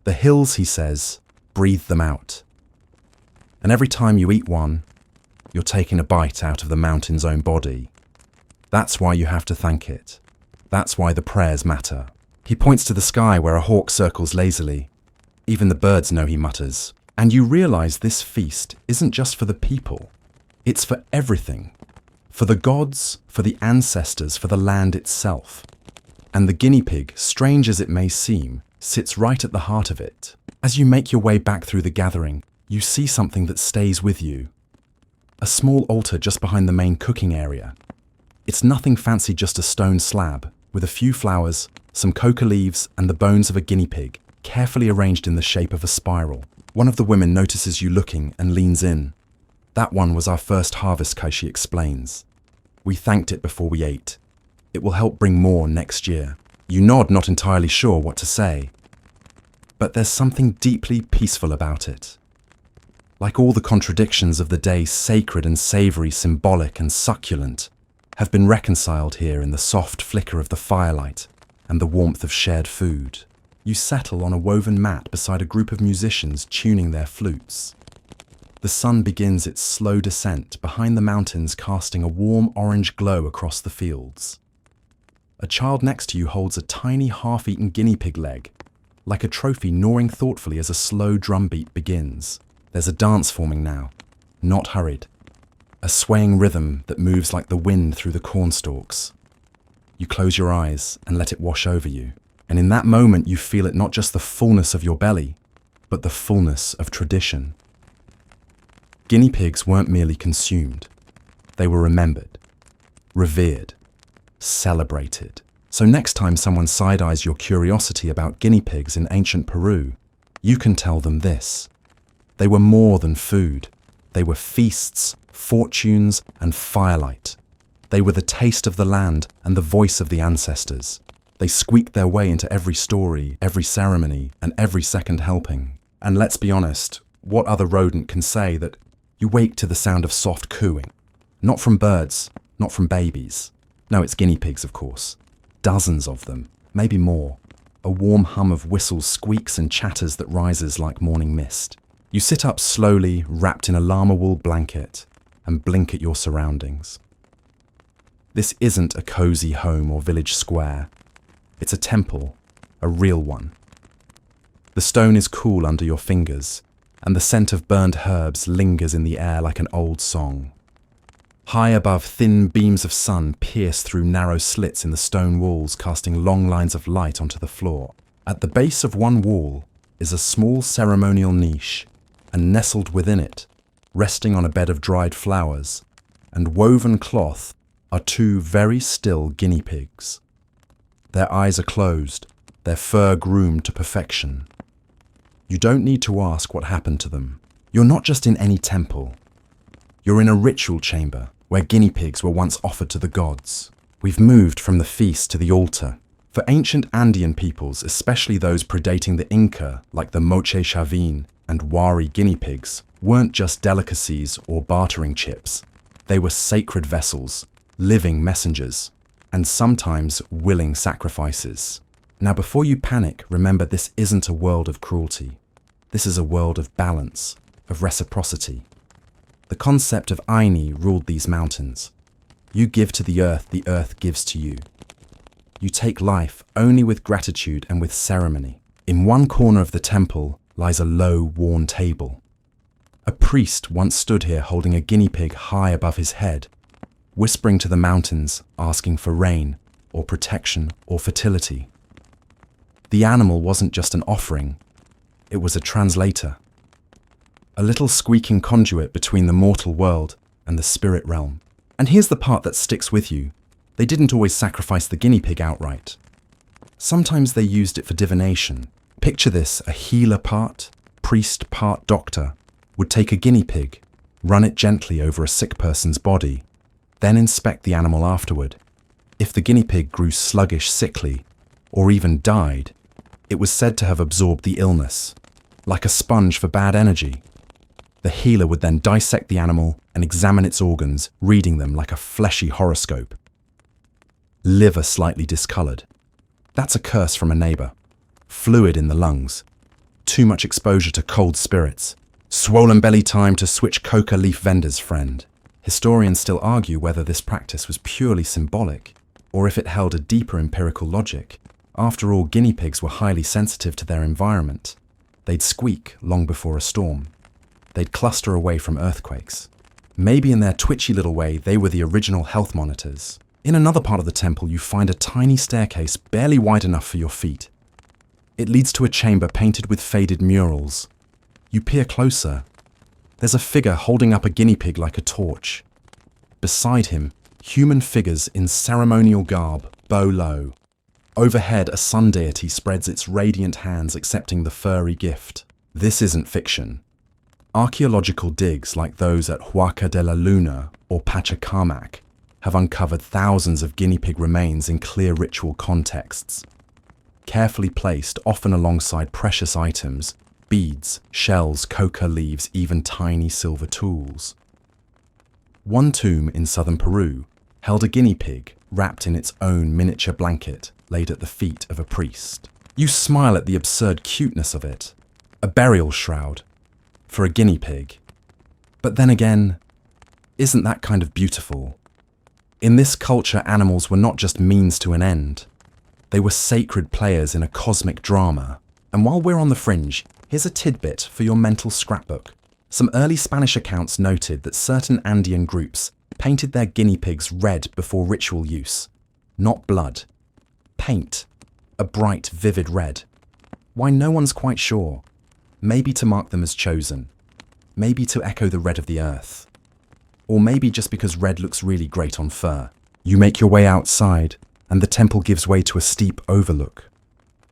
The hills, he says, breathe them out. And every time you eat one, you're taking a bite out of the mountain's own body. That's why you have to thank it. That's why the prayers matter. He points to the sky where a hawk circles lazily. Even the birds know, he mutters. And you realize this feast isn't just for the people. It's for everything. For the gods, for the ancestors, for the land itself. And the guinea pig, strange as it may seem, sits right at the heart of it. As you make your way back through the gathering, you see something that stays with you. A small altar just behind the main cooking area. It's nothing fancy, just a stone slab, with a few flowers, some coca leaves, and the bones of a guinea pig, carefully arranged in the shape of a spiral. One of the women notices you looking and leans in. "That one was our first harvest," Kaishi explains. "We thanked it before we ate. It will help bring more next year." You nod, not entirely sure what to say. But there's something deeply peaceful about it. Like all the contradictions of the day, sacred and savory, symbolic and succulent, have been reconciled here in the soft flicker of the firelight and the warmth of shared food. You settle on a woven mat beside a group of musicians tuning their flutes. The sun begins its slow descent behind the mountains, casting a warm orange glow across the fields. A child next to you holds a tiny half-eaten guinea pig leg, like a trophy, gnawing thoughtfully as a slow drumbeat begins. There's a dance forming now, not hurried. A swaying rhythm that moves like the wind through the cornstalks. You close your eyes and let it wash over you. And in that moment you feel it, not just the fullness of your belly, but the fullness of tradition. Guinea pigs weren't merely consumed. They were remembered, revered, celebrated. So next time someone side-eyes your curiosity about guinea pigs in ancient Peru, you can tell them this. They were more than food. They were feasts, fortunes, and firelight. They were the taste of the land and the voice of the ancestors. They squeaked their way into every story, every ceremony, and every second helping. And let's be honest, what other rodent can say that you wake to the sound of soft cooing? Not from birds, not from babies. No, it's guinea pigs, of course. Dozens of them, maybe more. A warm hum of whistles, squeaks, and chatters that rises like morning mist. You sit up slowly, wrapped in a llama wool blanket, and blink at your surroundings. This isn't a cozy home or village square. It's a temple, a real one. The stone is cool under your fingers, and the scent of burned herbs lingers in the air like an old song. High above, thin beams of sun pierce through narrow slits in the stone walls, casting long lines of light onto the floor. At the base of one wall is a small ceremonial niche, and nestled within it, resting on a bed of dried flowers and woven cloth, are 2 very still guinea pigs. Their eyes are closed, their fur groomed to perfection. You don't need to ask what happened to them. You're not just in any temple. You're in a ritual chamber where guinea pigs were once offered to the gods. We've moved from the feast to the altar. For ancient Andean peoples, especially those predating the Inca, like the Moche Chavin and Wari guinea pigs, weren't just delicacies or bartering chips. They were sacred vessels, living messengers, and sometimes willing sacrifices. Now, before you panic, remember this isn't a world of cruelty. This is a world of balance, of reciprocity. The concept of Aini ruled these mountains. You give to the earth gives to you. You take life only with gratitude and with ceremony. In one corner of the temple lies a low, worn table. A priest once stood here holding a guinea pig high above his head, whispering to the mountains, asking for rain, or protection, or fertility. The animal wasn't just an offering, it was a translator. A little squeaking conduit between the mortal world and the spirit realm. And here's the part that sticks with you. They didn't always sacrifice the guinea pig outright. Sometimes they used it for divination. Picture this, a healer part, priest part doctor, would take a guinea pig, run it gently over a sick person's body, then inspect the animal afterward. If the guinea pig grew sluggish, sickly, or even died, it was said to have absorbed the illness, like a sponge for bad energy. The healer would then dissect the animal and examine its organs, reading them like a fleshy horoscope. Liver slightly discolored. That's a curse from a neighbor. Fluid in the lungs. Too much exposure to cold spirits. Swollen belly, time to switch coca leaf vendors, friend. Historians still argue whether this practice was purely symbolic, or if it held a deeper empirical logic. After all, guinea pigs were highly sensitive to their environment. They'd squeak long before a storm. They'd cluster away from earthquakes. Maybe in their twitchy little way, they were the original health monitors. In another part of the temple, you find a tiny staircase barely wide enough for your feet. It leads to a chamber painted with faded murals. You peer closer. There's a figure holding up a guinea pig like a torch. Beside him, human figures in ceremonial garb bow low. Overhead, a sun deity spreads its radiant hands accepting the furry gift. This isn't fiction. Archaeological digs like those at Huaca de la Luna or Pachacamac have uncovered thousands of guinea pig remains in clear ritual contexts. Carefully placed, often alongside precious items, beads, shells, coca leaves, even tiny silver tools. One tomb in southern Peru held a guinea pig wrapped in its own miniature blanket laid at the feet of a priest. You smile at the absurd cuteness of it. A burial shroud for a guinea pig. But then again, isn't that kind of beautiful? In this culture, animals were not just means to an end. They were sacred players in a cosmic drama. And while we're on the fringe, here's a tidbit for your mental scrapbook. Some early Spanish accounts noted that certain Andean groups painted their guinea pigs red before ritual use. Not blood. Paint. A bright, vivid red. Why, no one's quite sure. Maybe to mark them as chosen. Maybe to echo the red of the earth. Or maybe just because red looks really great on fur. You make your way outside, and the temple gives way to a steep overlook.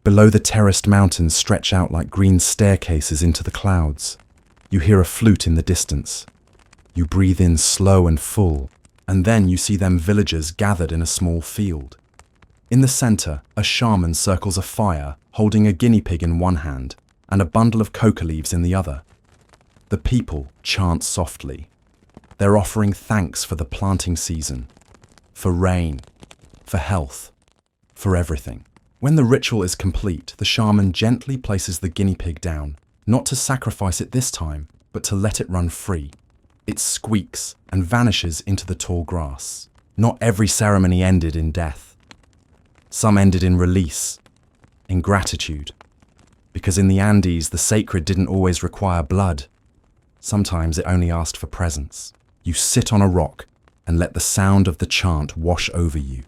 Below, the terraced mountains stretch out like green staircases into the clouds. You hear a flute in the distance. You breathe in slow and full, and then you see them villagers gathered in a small field. In the center, a shaman circles a fire, holding a guinea pig in one hand and a bundle of coca leaves in the other. The people chant softly. They're offering thanks for the planting season, for rain, for health, for everything. When the ritual is complete, the shaman gently places the guinea pig down, not to sacrifice it this time, but to let it run free. It squeaks and vanishes into the tall grass. Not every ceremony ended in death. Some ended in release, in gratitude. Because in the Andes, the sacred didn't always require blood. Sometimes it only asked for presence. You sit on a rock and let the sound of the chant wash over you.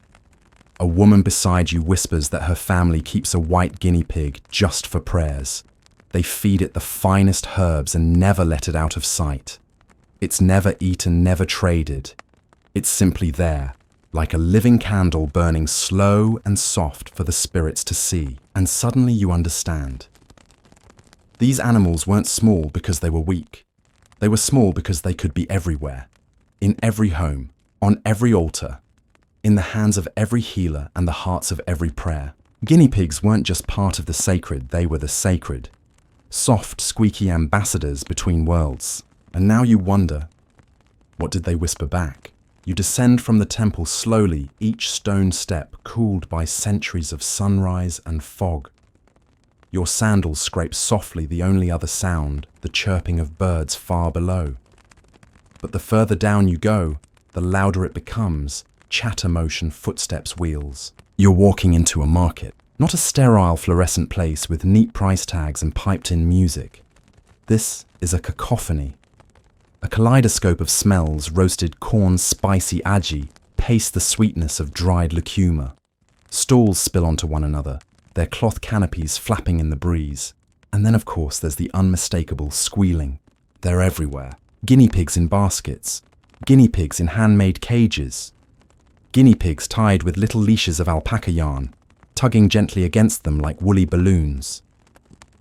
A woman beside you whispers that her family keeps a white guinea pig just for prayers. They feed it the finest herbs and never let it out of sight. It's never eaten, never traded. It's simply there, like a living candle burning slow and soft for the spirits to see. And suddenly you understand. These animals weren't small because they were weak. They were small because they could be everywhere. In every home, on every altar, in the hands of every healer and the hearts of every prayer. Guinea pigs weren't just part of the sacred, they were the sacred. Soft, squeaky ambassadors between worlds. And now you wonder, what did they whisper back? You descend from the temple slowly, each stone step cooled by centuries of sunrise and fog. Your sandals scrape softly, the only other sound, the chirping of birds far below. But the further down you go, the louder it becomes, chatter motion, footsteps, wheels. You're walking into a market, not a sterile fluorescent place with neat price tags and piped-in music. This is a cacophony. A kaleidoscope of smells, roasted corn, spicy aji, paste the sweetness of dried lucuma. Stalls spill onto one another, their cloth canopies flapping in the breeze. And then, of course, there's the unmistakable squealing. They're everywhere. Guinea pigs in baskets, Guinea pigs in handmade cages. Guinea pigs tied with little leashes of alpaca yarn, tugging gently against them like woolly balloons.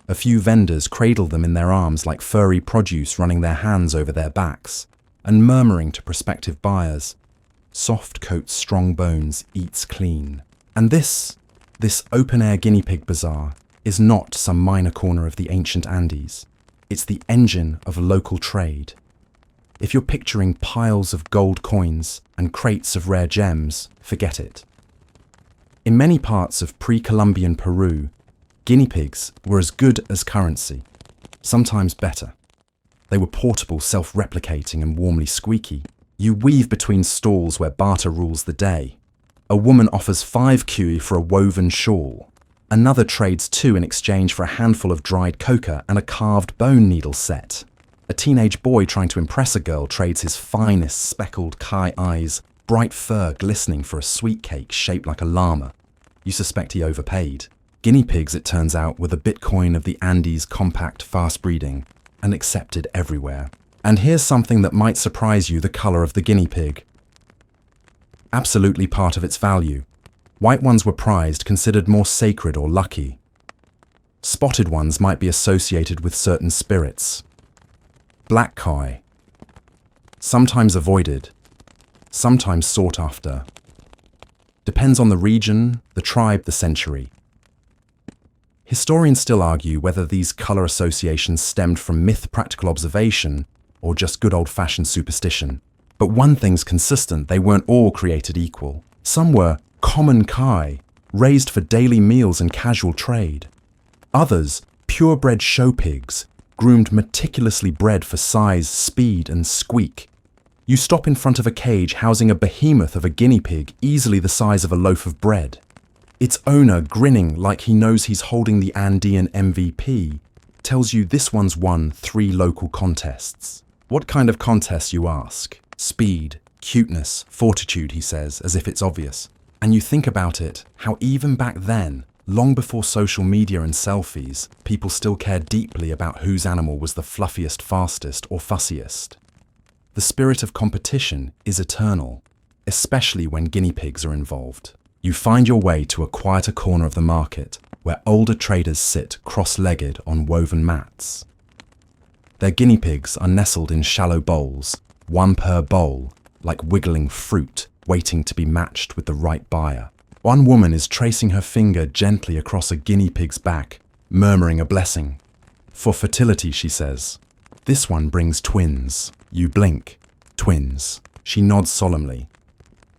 A few vendors cradle them in their arms like furry produce, running their hands over their backs and murmuring to prospective buyers, "Soft coats strong bones, eats clean." And this open-air guinea pig bazaar is not some minor corner of the ancient Andes. It's the engine of local trade. If you're picturing piles of gold coins and crates of rare gems, forget it. In many parts of pre-Columbian Peru, guinea pigs were as good as currency, sometimes better. They were portable, self-replicating, and warmly squeaky. You weave between stalls where barter rules the day. A woman offers 5 cuy for a woven shawl. Another trades 2 in exchange for a handful of dried coca and a carved bone needle set. A teenage boy trying to impress a girl trades his finest speckled kai eyes, bright fur glistening for a sweet cake shaped like a llama. You suspect he overpaid. Guinea pigs, it turns out, were the Bitcoin of the Andes, compact, fast breeding, and accepted everywhere. And here's something that might surprise you: the color of the guinea pig. Absolutely part of its value. White ones were prized, considered more sacred or lucky. Spotted ones might be associated with certain spirits. Black kai. Sometimes avoided, sometimes sought after. Depends on the region, the tribe, the century. Historians still argue whether these color associations stemmed from myth, practical observation, or just good old-fashioned superstition. But one thing's consistent: they weren't all created equal. Some were common kai, raised for daily meals and casual trade. Others, purebred show pigs, groomed meticulously bred for size, speed, and squeak. You stop in front of a cage housing a behemoth of a guinea pig easily the size of a loaf of bread. Its owner, grinning like he knows he's holding the Andean MVP, tells you this one's won 3 local contests. What kind of contests, you ask? Speed, cuteness, fortitude, he says, as if it's obvious. And you think about it, how even back then, long before social media and selfies, people still cared deeply about whose animal was the fluffiest, fastest, or fussiest. The spirit of competition is eternal, especially when guinea pigs are involved. You find your way to a quieter corner of the market, where older traders sit cross-legged on woven mats. Their guinea pigs are nestled in shallow bowls, 1 per bowl, like wiggling fruit, waiting to be matched with the right buyer. One woman is tracing her finger gently across a guinea pig's back, murmuring a blessing. For fertility, she says. This one brings twins. You blink. Twins. She nods solemnly.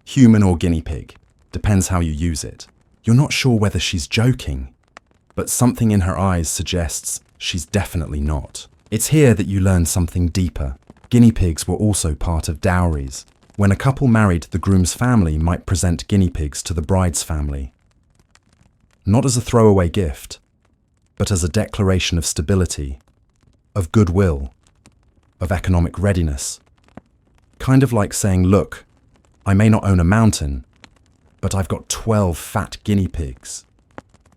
Human or guinea pig. Depends how you use it. You're not sure whether she's joking, but something in her eyes suggests she's definitely not. It's here that you learn something deeper. Guinea pigs were also part of dowries. When a couple married, the groom's family might present guinea pigs to the bride's family. Not as a throwaway gift, but as a declaration of stability, of goodwill, of economic readiness. Kind of like saying, look, I may not own a mountain, but I've got 12 fat guinea pigs.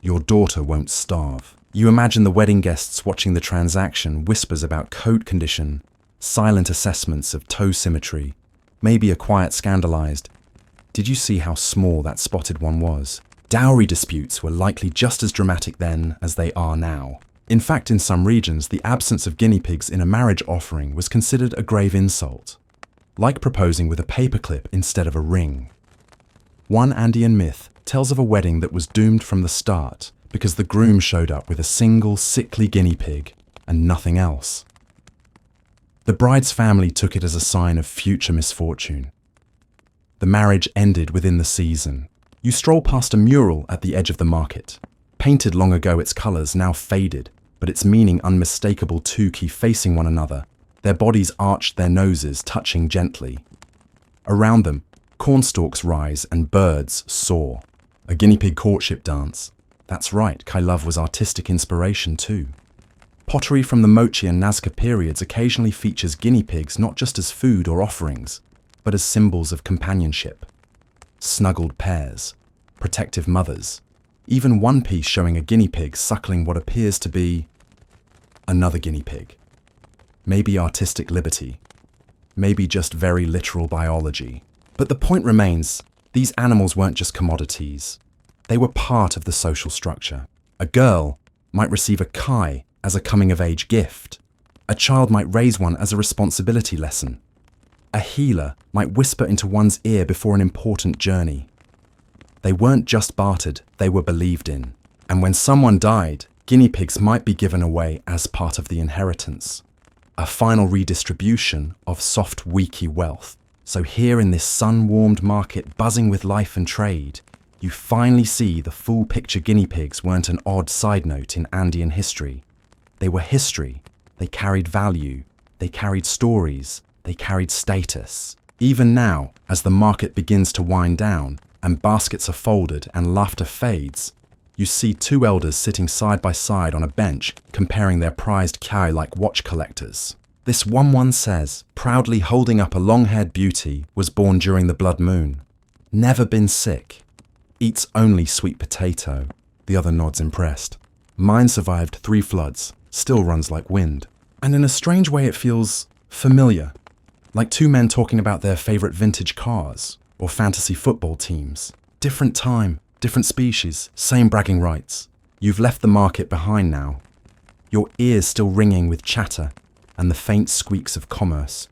Your daughter won't starve. You imagine the wedding guests watching the transaction, whispers about coat condition, silent assessments of toe symmetry, maybe a quiet scandalized, "Did you see how small that spotted one was?" Dowry disputes were likely just as dramatic then as they are now. In fact, in some regions, the absence of guinea pigs in a marriage offering was considered a grave insult, like proposing with a paperclip instead of a ring. One Andean myth tells of a wedding that was doomed from the start because the groom showed up with a single sickly guinea pig and nothing else. The bride's family took it as a sign of future misfortune. The marriage ended within the season. You stroll past a mural at the edge of the market. Painted long ago, its colours now faded, but its meaning unmistakable. 2 keep facing one another, their bodies arched, their noses touching gently. Around them, cornstalks rise and birds soar. A guinea pig courtship dance. That's right, Kai Love was artistic inspiration too. Pottery from the Moche and Nazca periods occasionally features guinea pigs not just as food or offerings, but as symbols of companionship. Snuggled pairs, protective mothers, even one piece showing a guinea pig suckling what appears to be another guinea pig. Maybe artistic liberty. maybe just very literal biology. But the point remains, these animals weren't just commodities. They were part of the social structure. A girl might receive a kai as a coming-of-age gift. A child might raise one as a responsibility lesson. A healer might whisper into one's ear before an important journey. They weren't just bartered, they were believed in. And when someone died, guinea pigs might be given away as part of the inheritance. A final redistribution of soft, weaky wealth. So here in this sun-warmed market buzzing with life and trade, you finally see the full picture. Guinea pigs weren't an odd side note in Andean history. They were history. They carried value. They carried stories. They carried status. Even now, as the market begins to wind down and baskets are folded and laughter fades, you see two elders sitting side by side on a bench comparing their prized kai like watch collectors. This one says, proudly holding up a long-haired beauty, was born during the blood moon. Never been sick. Eats only sweet potato. The other nods impressed. Mine survived 3 floods. Still runs like wind. And in a strange way it feels familiar. Like two men talking about their favorite vintage cars or fantasy football teams. Different time, different species, same bragging rights. You've left the market behind now. Your ears still ringing with chatter and the faint squeaks of commerce.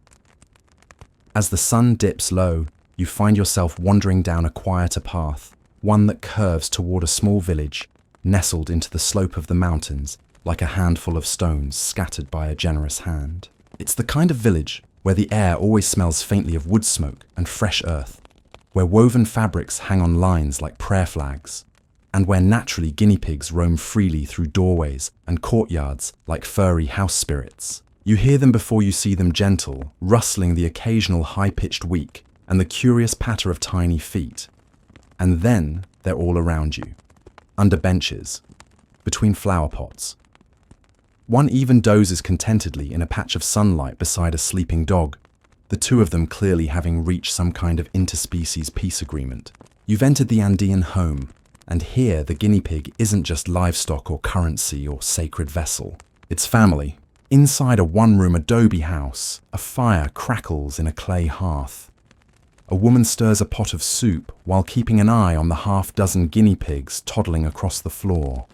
As the sun dips low, you find yourself wandering down a quieter path, one that curves toward a small village, nestled into the slope of the mountains, like a handful of stones scattered by a generous hand. It's the kind of village where the air always smells faintly of wood smoke and fresh earth, where woven fabrics hang on lines like prayer flags, and where naturally guinea pigs roam freely through doorways and courtyards like furry house spirits. You hear them before you see them, gentle, rustling the occasional high-pitched week and the curious patter of tiny feet. And then they're all around you, under benches, between flower pots. One even dozes contentedly in a patch of sunlight beside a sleeping dog, the two of them clearly having reached some kind of interspecies peace agreement. You've entered the Andean home, and here the guinea pig isn't just livestock or currency or sacred vessel. It's family. Inside a one-room adobe house, a fire crackles in a clay hearth. A woman stirs a pot of soup while keeping an eye on the half-dozen guinea pigs toddling across the floor.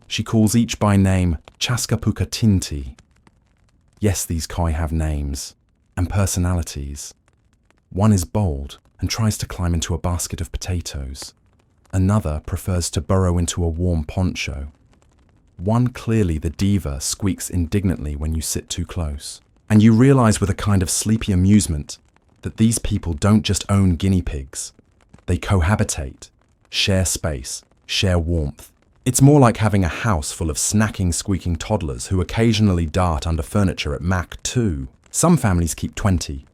She calls each by name Chaskapukatinti. Yes, these koi have names and personalities. One is bold and tries to climb into a basket of potatoes. Another prefers to burrow into a warm poncho. One, clearly the diva, squeaks indignantly when you sit too close. And you realize with a kind of sleepy amusement that these people don't just own guinea pigs. They cohabitate, share space, share warmth. It's more like having a house full of snacking, squeaking toddlers who occasionally dart under furniture at Mach 2. Some families keep 20,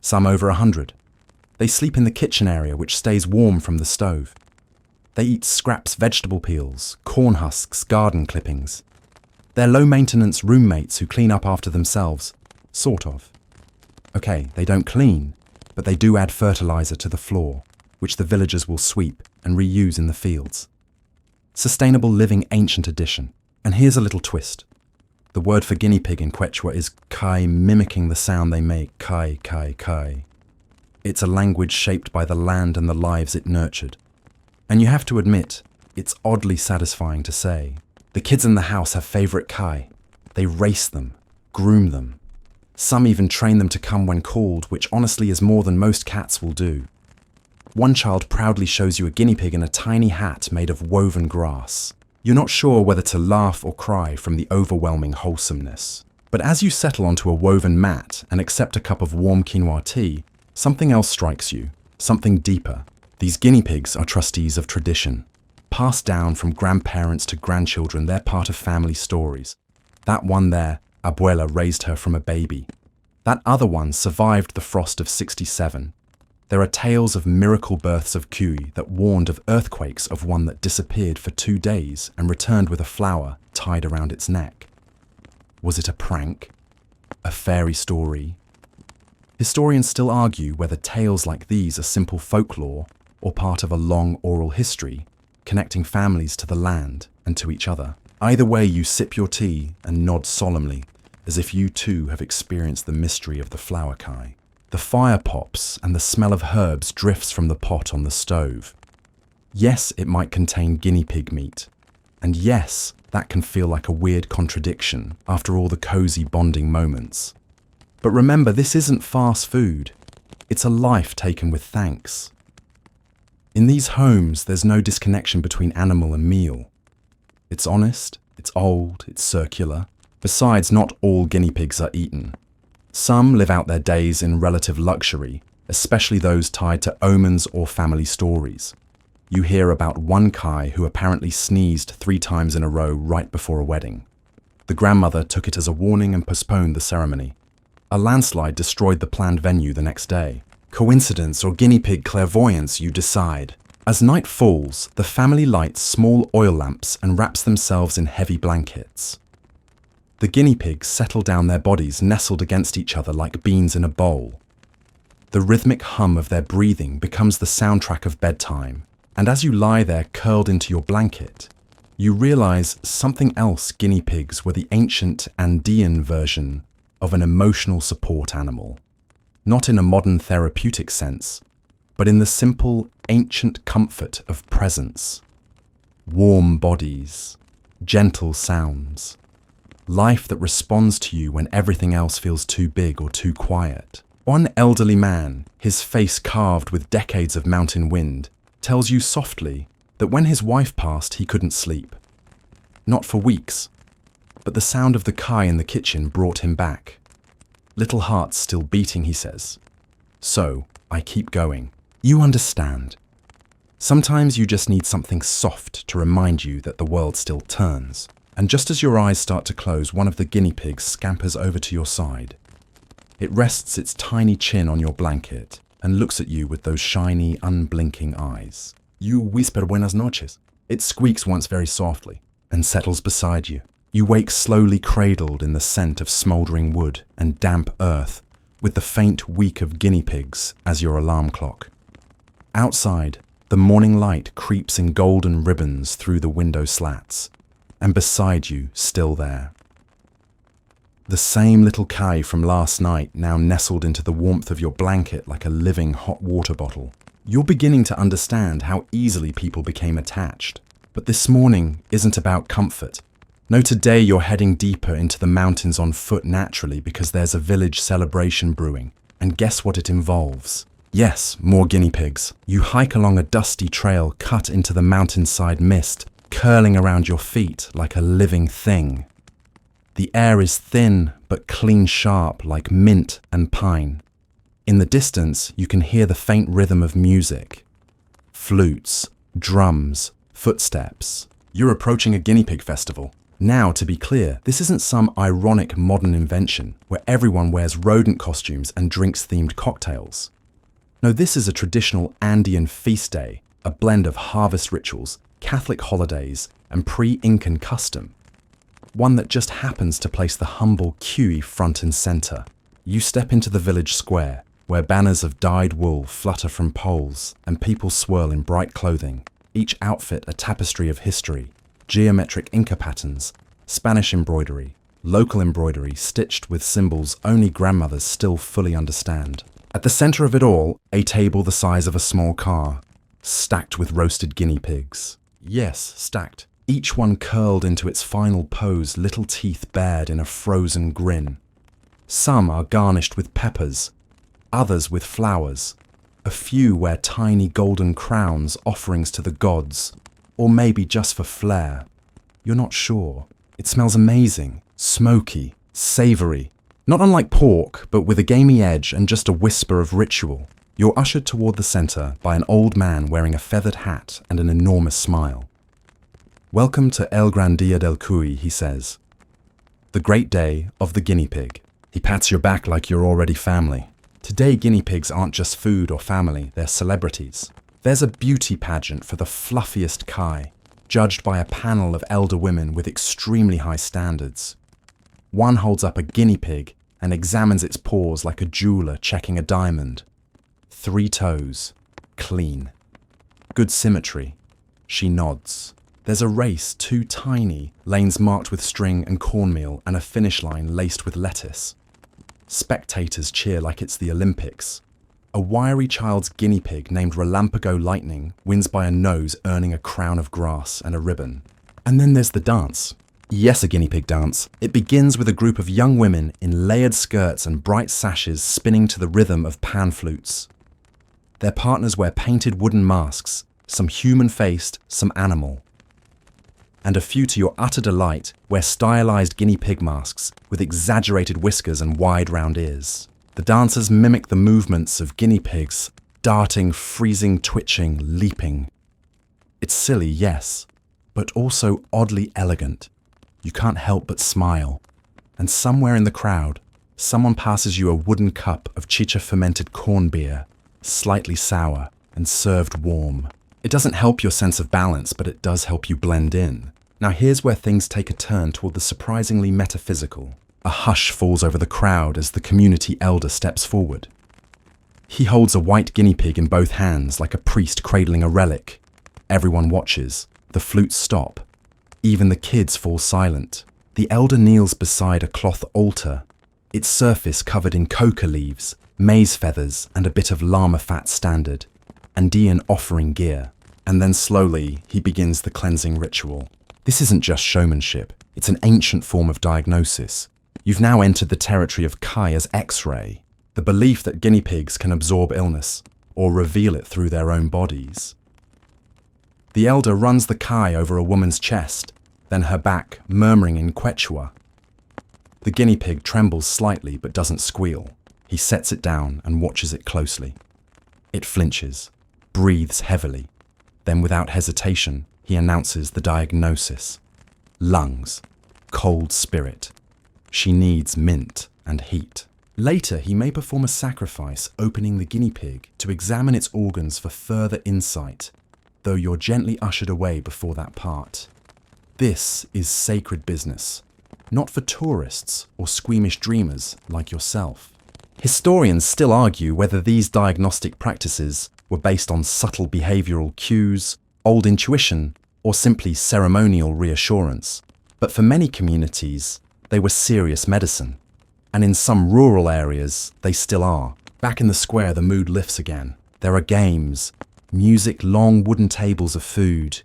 some over 100. They sleep in the kitchen area, which stays warm from the stove. They eat scraps, vegetable peels, corn husks, garden clippings. They're low-maintenance roommates who clean up after themselves, sort of. Okay, they don't clean, but they do add fertilizer to the floor, which the villagers will sweep and reuse in the fields. Sustainable living, ancient edition. And here's a little twist. The word for guinea pig in Quechua is kai, mimicking the sound they make, kai, kai, kai. It's a language shaped by the land and the lives it nurtured. And you have to admit, it's oddly satisfying to say. The kids in the house have favorite kai. They race them, groom them. Some even train them to come when called, which honestly is more than most cats will do. One child proudly shows you a guinea pig in a tiny hat made of woven grass. You're not sure whether to laugh or cry from the overwhelming wholesomeness. But as you settle onto a woven mat and accept a cup of warm quinoa tea, something else strikes you, something deeper. These guinea pigs are trustees of tradition. Passed down from grandparents to grandchildren, they're part of family stories. That one there, Abuela raised her from a baby. That other one survived the frost of 67. There are tales of miracle births of Kui that warned of earthquakes of one that disappeared for 2 days and returned with a flower tied around its neck. Was it a prank? A fairy story? Historians still argue whether tales like these are simple folklore or part of a long oral history, connecting families to the land and to each other. Either way, you sip your tea and nod solemnly, as if you too have experienced the mystery of the flower kai. The fire pops and the smell of herbs drifts from the pot on the stove. Yes, it might contain guinea pig meat. And yes, that can feel like a weird contradiction after all the cozy bonding moments. But remember, this isn't fast food. It's a life taken with thanks. In these homes, there's no disconnection between animal and meal. It's honest, it's old, it's circular. Besides, not all guinea pigs are eaten. Some live out their days in relative luxury, especially those tied to omens or family stories. You hear about one kai who apparently sneezed 3 times in a row right before a wedding. The grandmother took it as a warning and postponed the ceremony. A landslide destroyed the planned venue the next day. Coincidence or guinea pig clairvoyance, you decide. As night falls, the family lights small oil lamps and wraps themselves in heavy blankets. The guinea pigs settle down, their bodies nestled against each other like beans in a bowl. The rhythmic hum of their breathing becomes the soundtrack of bedtime, and as you lie there curled into your blanket, you realize something else. Guinea pigs were the ancient Andean version of an emotional support animal. Not in a modern therapeutic sense, but in the simple, ancient comfort of presence. Warm bodies, gentle sounds, life that responds to you when everything else feels too big or too quiet. One elderly man, his face carved with decades of mountain wind, tells you softly that when his wife passed, he couldn't sleep. Not for weeks, but the sound of the kai in the kitchen brought him back. Little heart's still beating, he says. So, I keep going. You understand. Sometimes you just need something soft to remind you that the world still turns. And just as your eyes start to close, one of the guinea pigs scampers over to your side. It rests its tiny chin on your blanket and looks at you with those shiny, unblinking eyes. You whisper buenas noches. It squeaks once very softly and settles beside you. You wake slowly, cradled in the scent of smouldering wood and damp earth, with the faint wheek of guinea pigs as your alarm clock. Outside, the morning light creeps in golden ribbons through the window slats, and beside you, still there, the same little kai from last night now nestled into the warmth of your blanket like a living hot water bottle. You're beginning to understand how easily people became attached. But this morning isn't about comfort. No, today you're heading deeper into the mountains on foot naturally because there's a village celebration brewing. And guess what it involves? Yes, more guinea pigs. You hike along a dusty trail cut into the mountainside mist, curling around your feet like a living thing. The air is thin but clean sharp like mint and pine. In the distance, you can hear the faint rhythm of music. Flutes, drums, footsteps. You're approaching a guinea pig festival. Now, to be clear, this isn't some ironic modern invention where everyone wears rodent costumes and drinks themed cocktails. No, this is a traditional Andean feast day, a blend of harvest rituals, Catholic holidays, and pre-Incan custom. One that just happens to place the humble Kiwi front and center. You step into the village square, where banners of dyed wool flutter from poles and people swirl in bright clothing, each outfit a tapestry of history, geometric Inca patterns, Spanish embroidery, local embroidery stitched with symbols only grandmothers still fully understand. At the center of it all, a table the size of a small car, stacked with roasted guinea pigs. Yes, stacked. Each one curled into its final pose, little teeth bared in a frozen grin. Some are garnished with peppers, others with flowers. A few wear tiny golden crowns, offerings to the gods, or maybe just for flair. You're not sure. It smells amazing, smoky, savory, not unlike pork, but with a gamey edge and just a whisper of ritual. You're ushered toward the center by an old man wearing a feathered hat and an enormous smile. Welcome to El Gran Dia del Cuy, he says. The great day of the guinea pig. He pats your back like you're already family. Today, guinea pigs aren't just food or family, they're celebrities. There's a beauty pageant for the fluffiest kai, judged by a panel of elder women with extremely high standards. One holds up a guinea pig and examines its paws like a jeweler checking a diamond. 3 toes, clean. Good symmetry. She nods. There's a race, too tiny, lanes marked with string and cornmeal, and a finish line laced with lettuce. Spectators cheer like it's the Olympics. A wiry child's guinea pig named Relampago Lightning wins by a nose, earning a crown of grass and a ribbon. And then there's the dance. Yes, a guinea pig dance. It begins with a group of young women in layered skirts and bright sashes spinning to the rhythm of pan flutes. Their partners wear painted wooden masks, some human-faced, some animal. And a few, to your utter delight, wear stylized guinea pig masks with exaggerated whiskers and wide round ears. The dancers mimic the movements of guinea pigs, darting, freezing, twitching, leaping. It's silly, yes, but also oddly elegant. You can't help but smile. And somewhere in the crowd, someone passes you a wooden cup of chicha-fermented corn beer, slightly sour and served warm. It doesn't help your sense of balance, but it does help you blend in. Now here's where things take a turn toward the surprisingly metaphysical. A hush falls over the crowd as the community elder steps forward. He holds a white guinea pig in both hands like a priest cradling a relic. Everyone watches. The flutes stop. Even the kids fall silent. The elder kneels beside a cloth altar, its surface covered in coca leaves, maize feathers, and a bit of llama fat standard. Andean offering gear. And then slowly, he begins the cleansing ritual. This isn't just showmanship. It's an ancient form of diagnosis. You've now entered the territory of Kai as X-ray, the belief that guinea pigs can absorb illness or reveal it through their own bodies. The elder runs the Kai over a woman's chest, then her back, murmuring in Quechua. The guinea pig trembles slightly but doesn't squeal. He sets it down and watches it closely. It flinches, breathes heavily. Then without hesitation, he announces the diagnosis. Lungs, cold spirit. She needs mint and heat. Later, he may perform a sacrifice, opening the guinea pig to examine its organs for further insight, though you're gently ushered away before that part. This is sacred business, not for tourists or squeamish dreamers like yourself. Historians still argue whether these diagnostic practices were based on subtle behavioral cues, old intuition, or simply ceremonial reassurance. But for many communities, they were serious medicine. And in some rural areas, they still are. Back in the square, the mood lifts again. There are games, music, long wooden tables of food.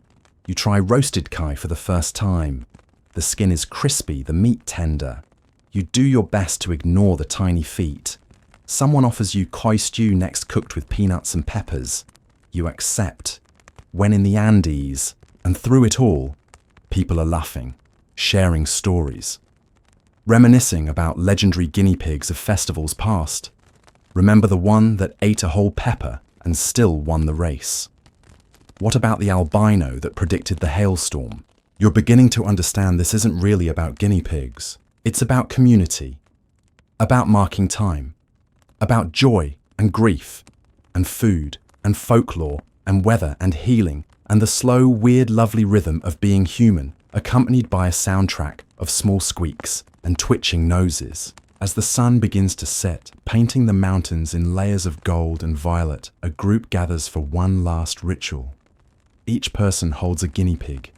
You try roasted kai for the first time. The skin is crispy, the meat tender. You do your best to ignore the tiny feet. Someone offers you koi stew next cooked with peanuts and peppers. You accept. When in the Andes, and through it all, people are laughing, sharing stories, reminiscing about legendary guinea pigs of festivals past. Remember the one that ate a whole pepper and still won the race? What about the albino that predicted the hailstorm? You're beginning to understand this isn't really about guinea pigs. It's about community, about marking time, about joy and grief, and food, and folklore, and weather, and healing, and the slow, weird, lovely rhythm of being human, accompanied by a soundtrack of small squeaks and twitching noses. As the sun begins to set, painting the mountains in layers of gold and violet, a group gathers for one last ritual. Each person holds a guinea pig.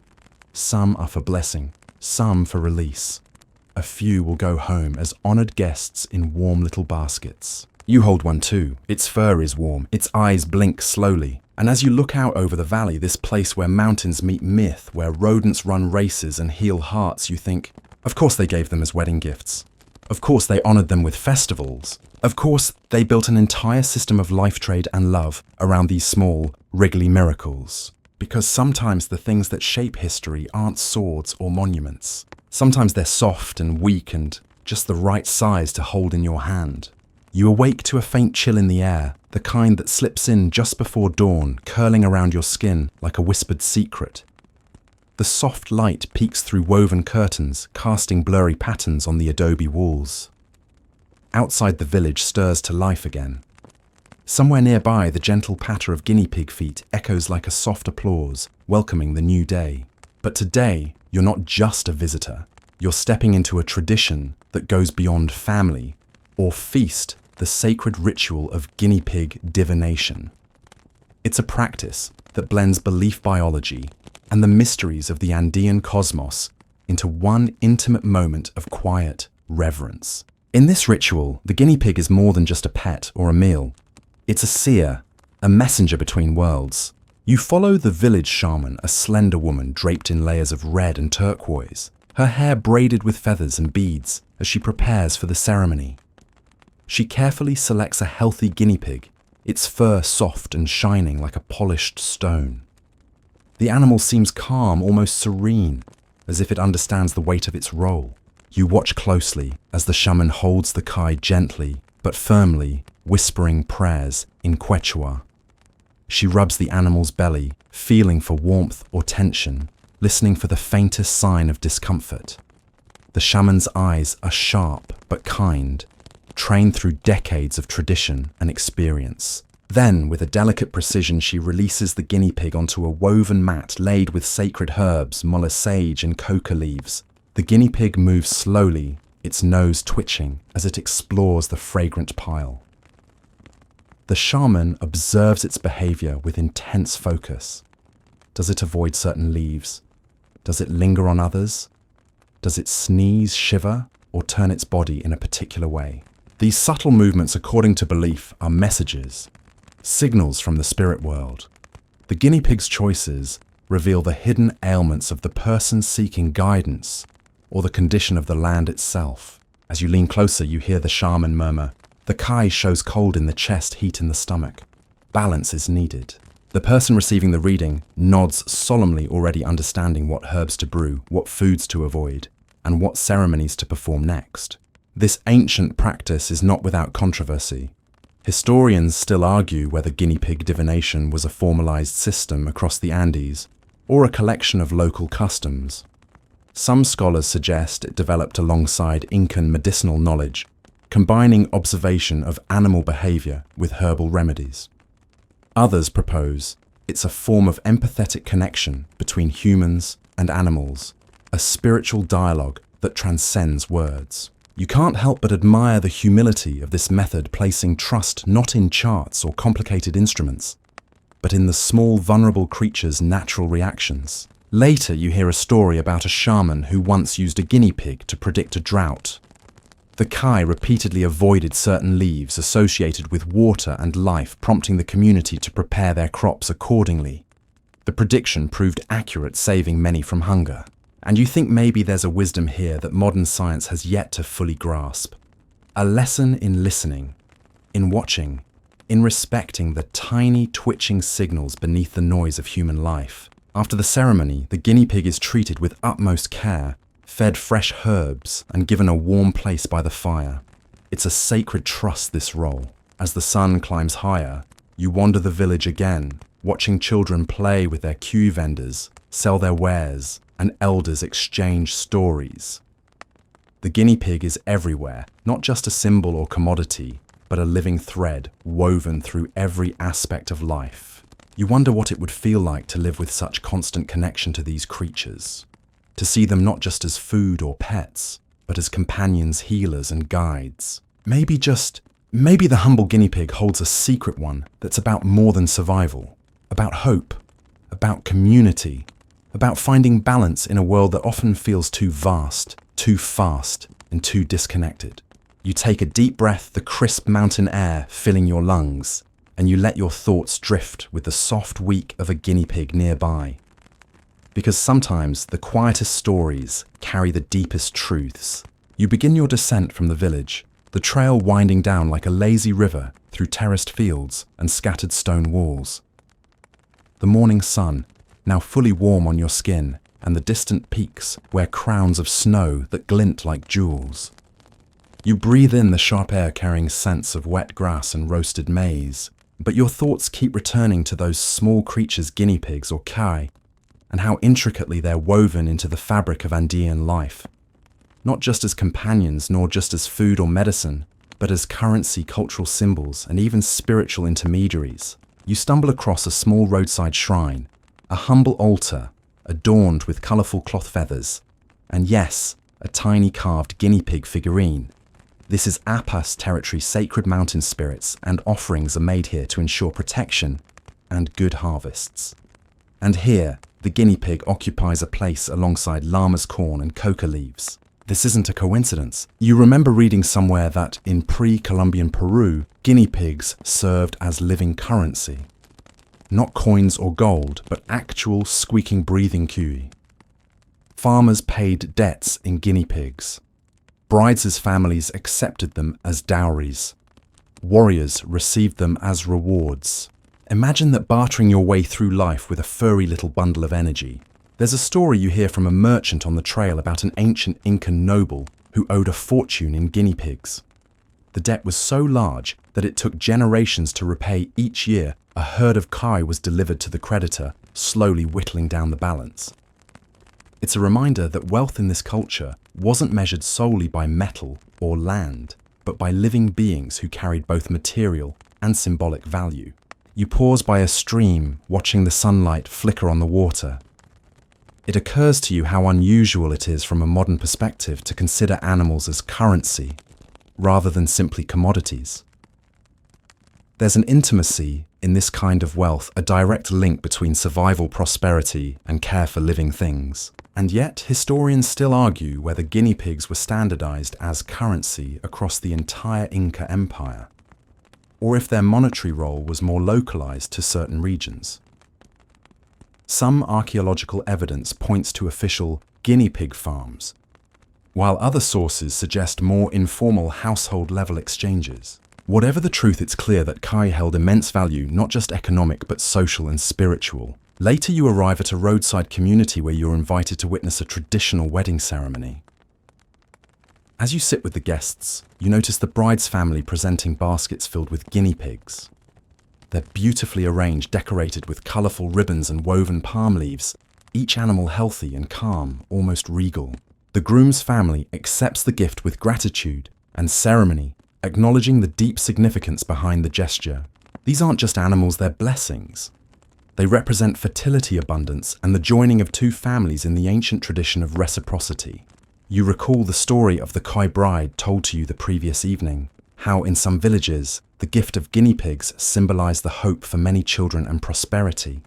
Some are for blessing, some for release. A few will go home as honored guests in warm little baskets. You hold one too. Its fur is warm, its eyes blink slowly. And as you look out over the valley, this place where mountains meet myth, where rodents run races and heal hearts, you think, of course they gave them as wedding gifts. Of course they honored them with festivals. Of course they built an entire system of life trade and love around these small, wriggly miracles. Because sometimes the things that shape history aren't swords or monuments. Sometimes they're soft and weak and just the right size to hold in your hand. You awake to a faint chill in the air, the kind that slips in just before dawn, curling around your skin like a whispered secret. The soft light peeks through woven curtains, casting blurry patterns on the adobe walls. Outside the village stirs to life again. Somewhere nearby, the gentle patter of guinea pig feet echoes like a soft applause, welcoming the new day. But today, you're not just a visitor. You're stepping into a tradition that goes beyond family or feast, the sacred ritual of guinea pig divination. It's a practice that blends belief biology, and the mysteries of the Andean cosmos into one intimate moment of quiet reverence. In this ritual, the guinea pig is more than just a pet or a meal. It's a seer, a messenger between worlds. You follow the village shaman, a slender woman draped in layers of red and turquoise, her hair braided with feathers and beads as she prepares for the ceremony. She carefully selects a healthy guinea pig, its fur soft and shining like a polished stone. The animal seems calm, almost serene, as if it understands the weight of its role. You watch closely as the shaman holds the kai gently but firmly, whispering prayers in Quechua. She rubs the animal's belly, feeling for warmth or tension, listening for the faintest sign of discomfort. The shaman's eyes are sharp but kind, trained through decades of tradition and experience. Then, with a delicate precision, she releases the guinea pig onto a woven mat laid with sacred herbs, mola sage and coca leaves. The guinea pig moves slowly, its nose twitching as it explores the fragrant pile. The shaman observes its behavior with intense focus. Does it avoid certain leaves? Does it linger on others? Does it sneeze, shiver, or turn its body in a particular way? These subtle movements, according to belief, are messages, signals from the spirit world. The guinea pig's choices reveal the hidden ailments of the person seeking guidance or the condition of the land itself. As you lean closer, you hear the shaman murmur, "The kai shows cold in the chest, heat in the stomach. Balance is needed." The person receiving the reading nods solemnly, already understanding what herbs to brew, what foods to avoid, and what ceremonies to perform next. This ancient practice is not without controversy. Historians still argue whether guinea pig divination was a formalized system across the Andes or a collection of local customs. Some scholars suggest it developed alongside Incan medicinal knowledge, combining observation of animal behavior with herbal remedies. Others propose it's a form of empathetic connection between humans and animals, a spiritual dialogue that transcends words. You can't help but admire the humility of this method, placing trust not in charts or complicated instruments, but in the small, vulnerable creature's natural reactions. Later, you hear a story about a shaman who once used a guinea pig to predict a drought. The kai repeatedly avoided certain leaves associated with water and life, prompting the community to prepare their crops accordingly. The prediction proved accurate, saving many from hunger. And you think maybe there's a wisdom here that modern science has yet to fully grasp. A lesson in listening, in watching, in respecting the tiny twitching signals beneath the noise of human life. After the ceremony, the guinea pig is treated with utmost care, fed fresh herbs, and given a warm place by the fire. It's a sacred trust, this role. As the sun climbs higher, you wander the village again, watching children play with their queue vendors, sell their wares, and elders exchange stories. The guinea pig is everywhere, not just a symbol or commodity, but a living thread woven through every aspect of life. You wonder what it would feel like to live with such constant connection to these creatures, to see them not just as food or pets, but as companions, healers, and guides. Maybe the humble guinea pig holds a secret one that's about more than survival, about hope, about community, about finding balance in a world that often feels too vast, too fast, and too disconnected. You take a deep breath, the crisp mountain air filling your lungs, and you let your thoughts drift with the soft wheek of a guinea pig nearby. Because sometimes the quietest stories carry the deepest truths. You begin your descent from the village, the trail winding down like a lazy river through terraced fields and scattered stone walls. The morning sun, now fully warm on your skin, and the distant peaks wear crowns of snow that glint like jewels. You breathe in the sharp air carrying scents of wet grass and roasted maize, but your thoughts keep returning to those small creatures, guinea pigs or kai, and how intricately they're woven into the fabric of Andean life. Not just as companions, nor just as food or medicine, but as currency, cultural symbols, and even spiritual intermediaries. You stumble across a small roadside shrine, a humble altar adorned with colourful cloth feathers, and yes, a tiny carved guinea pig figurine. This is Apas territory, sacred mountain spirits, and offerings are made here to ensure protection and good harvests. And here, the guinea pig occupies a place alongside llama's corn and coca leaves. This isn't a coincidence. You remember reading somewhere that in pre-Columbian Peru, guinea pigs served as living currency. Not coins or gold, but actual squeaking breathing cuy. Farmers paid debts in guinea pigs. Brides' families accepted them as dowries. Warriors received them as rewards. Imagine that bartering your way through life with a furry little bundle of energy. There's a story you hear from a merchant on the trail about an ancient Incan noble who owed a fortune in guinea pigs. The debt was so large that it took generations to repay. Each year, a herd of kai was delivered to the creditor, slowly whittling down the balance. It's a reminder that wealth in this culture wasn't measured solely by metal or land, but by living beings who carried both material and symbolic value. You pause by a stream, watching the sunlight flicker on the water. It occurs to you how unusual it is from a modern perspective to consider animals as currency, rather than simply commodities. There's an intimacy in this kind of wealth, a direct link between survival prosperity and care for living things. And yet, historians still argue whether guinea pigs were standardized as currency across the entire Inca Empire, or if their monetary role was more localized to certain regions. Some archaeological evidence points to official guinea pig farms, while other sources suggest more informal household-level exchanges. Whatever the truth, it's clear that kai held immense value, not just economic but social and spiritual. Later you arrive at a roadside community where you're invited to witness a traditional wedding ceremony. As you sit with the guests, you notice the bride's family presenting baskets filled with guinea pigs. They're beautifully arranged, decorated with colourful ribbons and woven palm leaves, each animal healthy and calm, almost regal. The groom's family accepts the gift with gratitude and ceremony, acknowledging the deep significance behind the gesture. These aren't just animals, they're blessings. They represent fertility, abundance, and the joining of two families in the ancient tradition of reciprocity. You recall the story of the kai bride told to you the previous evening, how in some villages, the gift of guinea pigs symbolized the hope for many children and prosperity.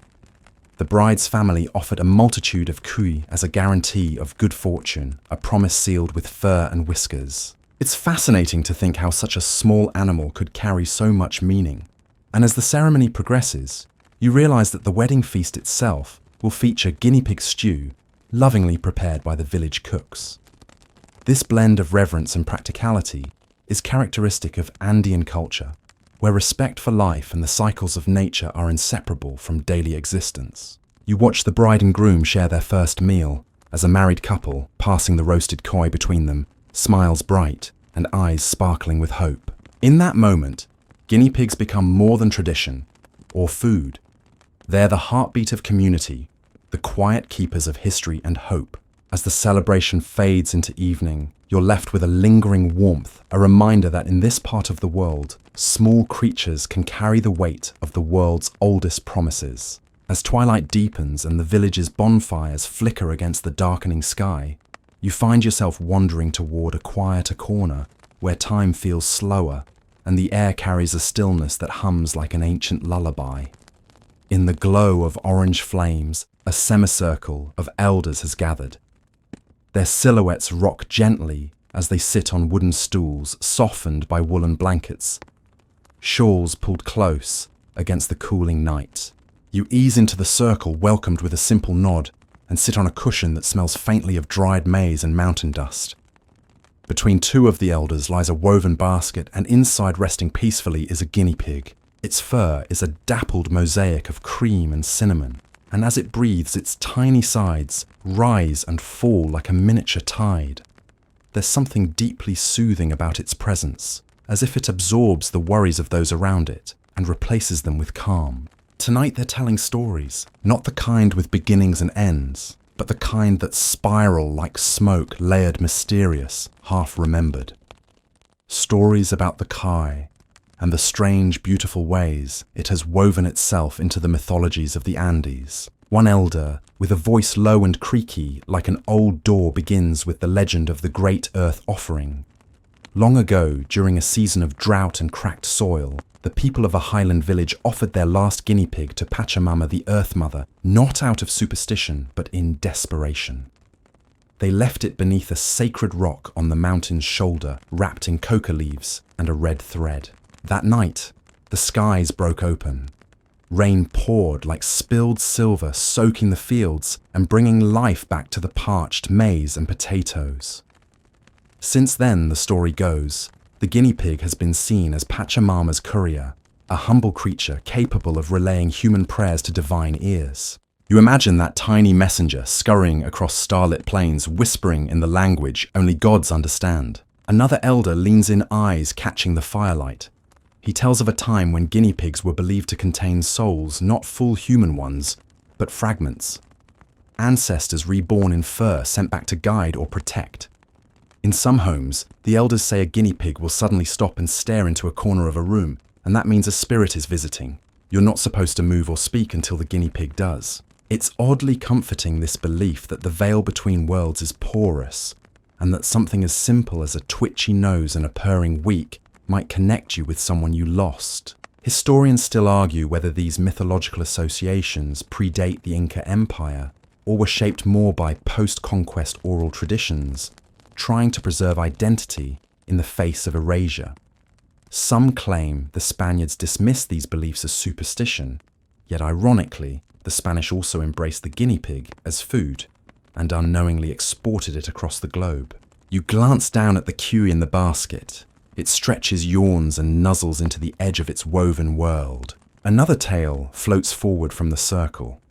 The bride's family offered a multitude of cuy as a guarantee of good fortune, a promise sealed with fur and whiskers. It's fascinating to think how such a small animal could carry so much meaning. And as the ceremony progresses, you realize that the wedding feast itself will feature guinea pig stew, lovingly prepared by the village cooks. This blend of reverence and practicality is characteristic of Andean culture, where respect for life and the cycles of nature are inseparable from daily existence. You watch the bride and groom share their first meal, as a married couple, passing the roasted koi between them, smiles bright and eyes sparkling with hope. In that moment, guinea pigs become more than tradition or food. They're the heartbeat of community, the quiet keepers of history and hope. As the celebration fades into evening, you're left with a lingering warmth, a reminder that in this part of the world, small creatures can carry the weight of the world's oldest promises. As twilight deepens and the village's bonfires flicker against the darkening sky, you find yourself wandering toward a quieter corner where time feels slower and the air carries a stillness that hums like an ancient lullaby. In the glow of orange flames, a semicircle of elders has gathered. Their silhouettes rock gently as they sit on wooden stools softened by woolen blankets, shawls pulled close against the cooling night. You ease into the circle, welcomed with a simple nod, and sit on a cushion that smells faintly of dried maize and mountain dust. Between two of the elders lies a woven basket, and inside, resting peacefully, is a guinea pig. Its fur is a dappled mosaic of cream and cinnamon, and as it breathes, its tiny sides rise and fall like a miniature tide. There's something deeply soothing about its presence, as if it absorbs the worries of those around it and replaces them with calm. Tonight they're telling stories, not the kind with beginnings and ends, but the kind that spiral like smoke, layered, mysterious, half-remembered. Stories about the kai and the strange, beautiful ways it has woven itself into the mythologies of the Andes. One elder, with a voice low and creaky like an old door, begins with the legend of the great earth offering. Long ago, during a season of drought and cracked soil, The people of a highland village offered their last guinea pig to Pachamama, the Earth Mother, not out of superstition, but in desperation. They left it beneath a sacred rock on the mountain's shoulder, wrapped in coca leaves and a red thread. That night, the skies broke open. Rain poured like spilled silver, soaking the fields and bringing life back to the parched maize and potatoes. Since then, the story goes, the guinea pig has been seen as Pachamama's courier, a humble creature capable of relaying human prayers to divine ears. You imagine that tiny messenger scurrying across starlit plains, whispering in the language only gods understand. Another elder leans in, eyes catching the firelight. He tells of a time when guinea pigs were believed to contain souls, not full human ones, but fragments. Ancestors reborn in fur sent back to guide or protect. In some homes, the elders say a guinea pig will suddenly stop and stare into a corner of a room, and that means a spirit is visiting. You're not supposed to move or speak until the guinea pig does. It's oddly comforting, this belief that the veil between worlds is porous, and that something as simple as a twitchy nose and a purring week might connect you with someone you lost. Historians still argue whether these mythological associations predate the Inca Empire or were shaped more by post-conquest oral traditions, trying to preserve identity in the face of erasure. Some claim the Spaniards dismissed these beliefs as superstition, yet ironically, the Spanish also embraced the guinea pig as food and unknowingly exported it across the globe. You glance down at the cuy in the basket. It stretches, yawns, and nuzzles into the edge of its woven world. Another tale floats forward from the circle.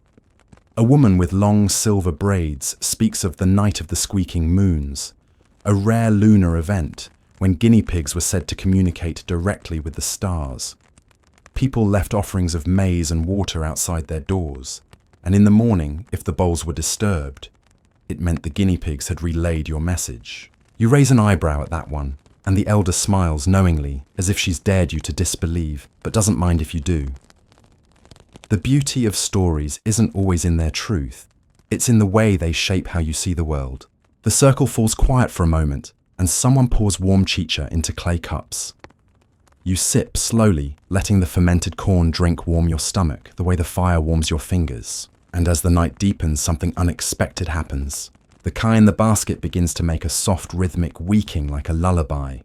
A woman with long silver braids speaks of the night of the squeaking moons, a rare lunar event when guinea pigs were said to communicate directly with the stars. People left offerings of maize and water outside their doors, and in the morning, if the bowls were disturbed, it meant the guinea pigs had relayed your message. You raise an eyebrow at that one, and the elder smiles knowingly, as if she's dared you to disbelieve, but doesn't mind if you do. The beauty of stories isn't always in their truth. It's in the way they shape how you see the world. The circle falls quiet for a moment, and someone pours warm chicha into clay cups. You sip slowly, letting the fermented corn drink warm your stomach, the way the fire warms your fingers. And as the night deepens, something unexpected happens. The cuy in the basket begins to make a soft rhythmic weeking like a lullaby.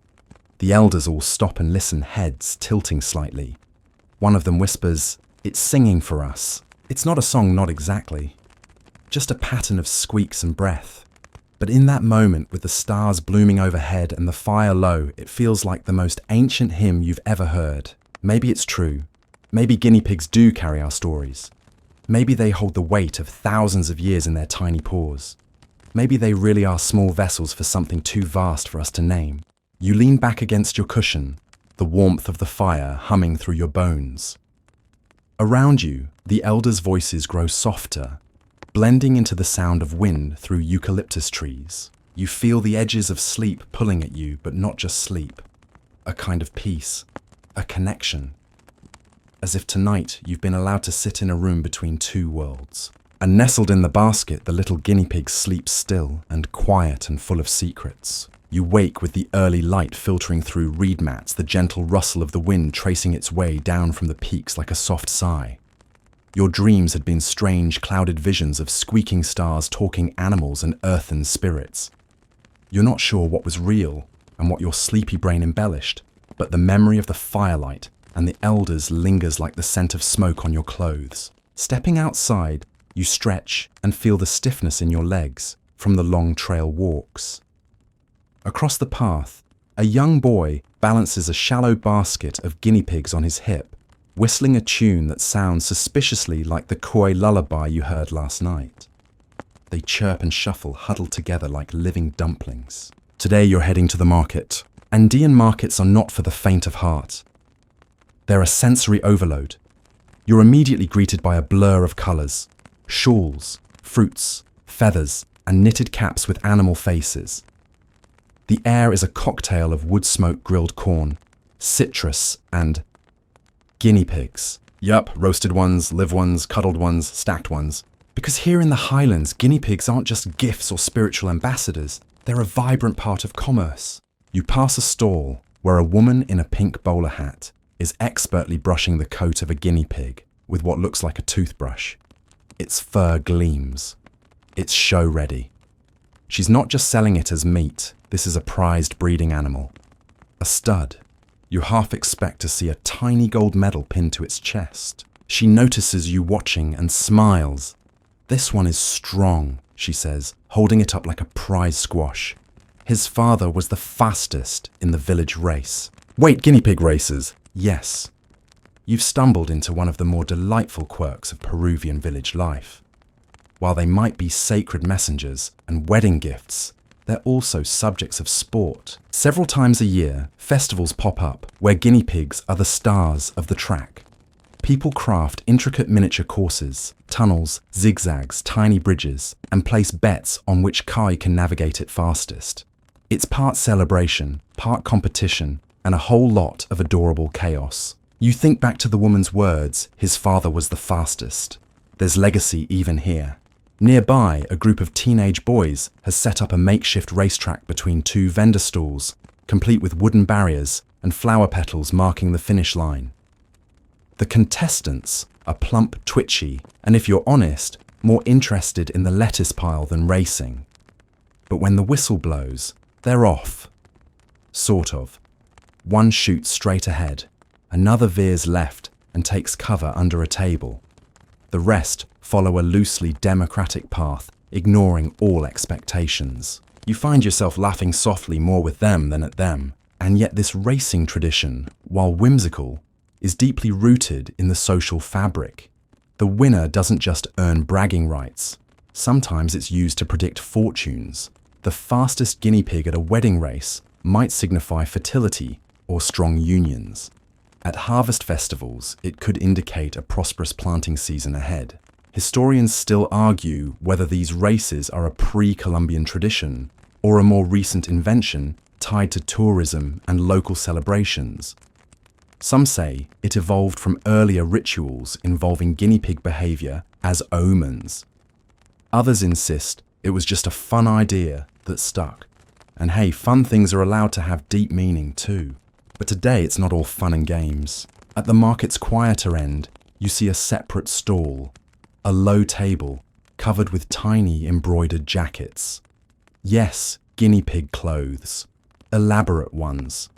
The elders all stop and listen, heads tilting slightly. One of them whispers, "It's singing for us." It's not a song, not exactly. Just a pattern of squeaks and breath. But in that moment, with the stars blooming overhead and the fire low, it feels like the most ancient hymn you've ever heard. Maybe it's true. Maybe guinea pigs do carry our stories. Maybe they hold the weight of thousands of years in their tiny paws. Maybe they really are small vessels for something too vast for us to name. You lean back against your cushion, the warmth of the fire humming through your bones. Around you, the elders' voices grow softer, blending into the sound of wind through eucalyptus trees. You feel the edges of sleep pulling at you, but not just sleep. A kind of peace, a connection. As if tonight you've been allowed to sit in a room between two worlds. And nestled in the basket, the little guinea pig sleeps still and quiet and full of secrets. You wake with the early light filtering through reed mats, the gentle rustle of the wind tracing its way down from the peaks like a soft sigh. Your dreams had been strange, clouded visions of squeaking stars, talking animals, and earthen spirits. You're not sure what was real and what your sleepy brain embellished, but the memory of the firelight and the elders lingers like the scent of smoke on your clothes. Stepping outside, you stretch and feel the stiffness in your legs from the long trail walks. Across the path, a young boy balances a shallow basket of guinea pigs on his hip, whistling a tune that sounds suspiciously like the koi lullaby you heard last night. They chirp and shuffle, huddled together like living dumplings. Today you're heading to the market. Andean markets are not for the faint of heart. They're a sensory overload. You're immediately greeted by a blur of colours. Shawls, fruits, feathers, and knitted caps with animal faces. The air is a cocktail of wood smoke grilled corn, citrus, and guinea pigs. Yup, roasted ones, live ones, cuddled ones, stacked ones. Because here in the Highlands, guinea pigs aren't just gifts or spiritual ambassadors, they're a vibrant part of commerce. You pass a stall where a woman in a pink bowler hat is expertly brushing the coat of a guinea pig with what looks like a toothbrush. Its fur gleams. It's show ready. She's not just selling it as meat, this is a prized breeding animal. A stud. You half expect to see a tiny gold medal pinned to its chest. She notices you watching and smiles. "This one is strong," she says, holding it up like a prize squash. "His father was the fastest in the village race." Wait, guinea pig races? Yes. You've stumbled into one of the more delightful quirks of Peruvian village life. While they might be sacred messengers and wedding gifts, they're also subjects of sport. Several times a year, festivals pop up where guinea pigs are the stars of the track. People craft intricate miniature courses, tunnels, zigzags, tiny bridges, and place bets on which kai can navigate it fastest. It's part celebration, part competition, and a whole lot of adorable chaos. You think back to the woman's words, "His father was the fastest." There's legacy even here. Nearby, a group of teenage boys has set up a makeshift racetrack between two vendor stalls, complete with wooden barriers and flower petals marking the finish line. The contestants are plump, twitchy, and if you're honest, more interested in the lettuce pile than racing. But when the whistle blows, they're off. Sort of. One shoots straight ahead, another veers left and takes cover under a table. The rest follow a loosely democratic path, ignoring all expectations. You find yourself laughing softly more with them than at them, and yet this racing tradition, while whimsical, is deeply rooted in the social fabric. The winner doesn't just earn bragging rights. Sometimes it's used to predict fortunes. The fastest guinea pig at a wedding race might signify fertility or strong unions. At harvest festivals, it could indicate a prosperous planting season ahead. Historians still argue whether these races are a pre-Columbian tradition or a more recent invention tied to tourism and local celebrations. Some say it evolved from earlier rituals involving guinea pig behavior as omens. Others insist it was just a fun idea that stuck. And hey, fun things are allowed to have deep meaning too. But today it's not all fun and games. At the market's quieter end, you see a separate stall, a low table covered with tiny embroidered jackets. Yes, guinea pig clothes, elaborate ones,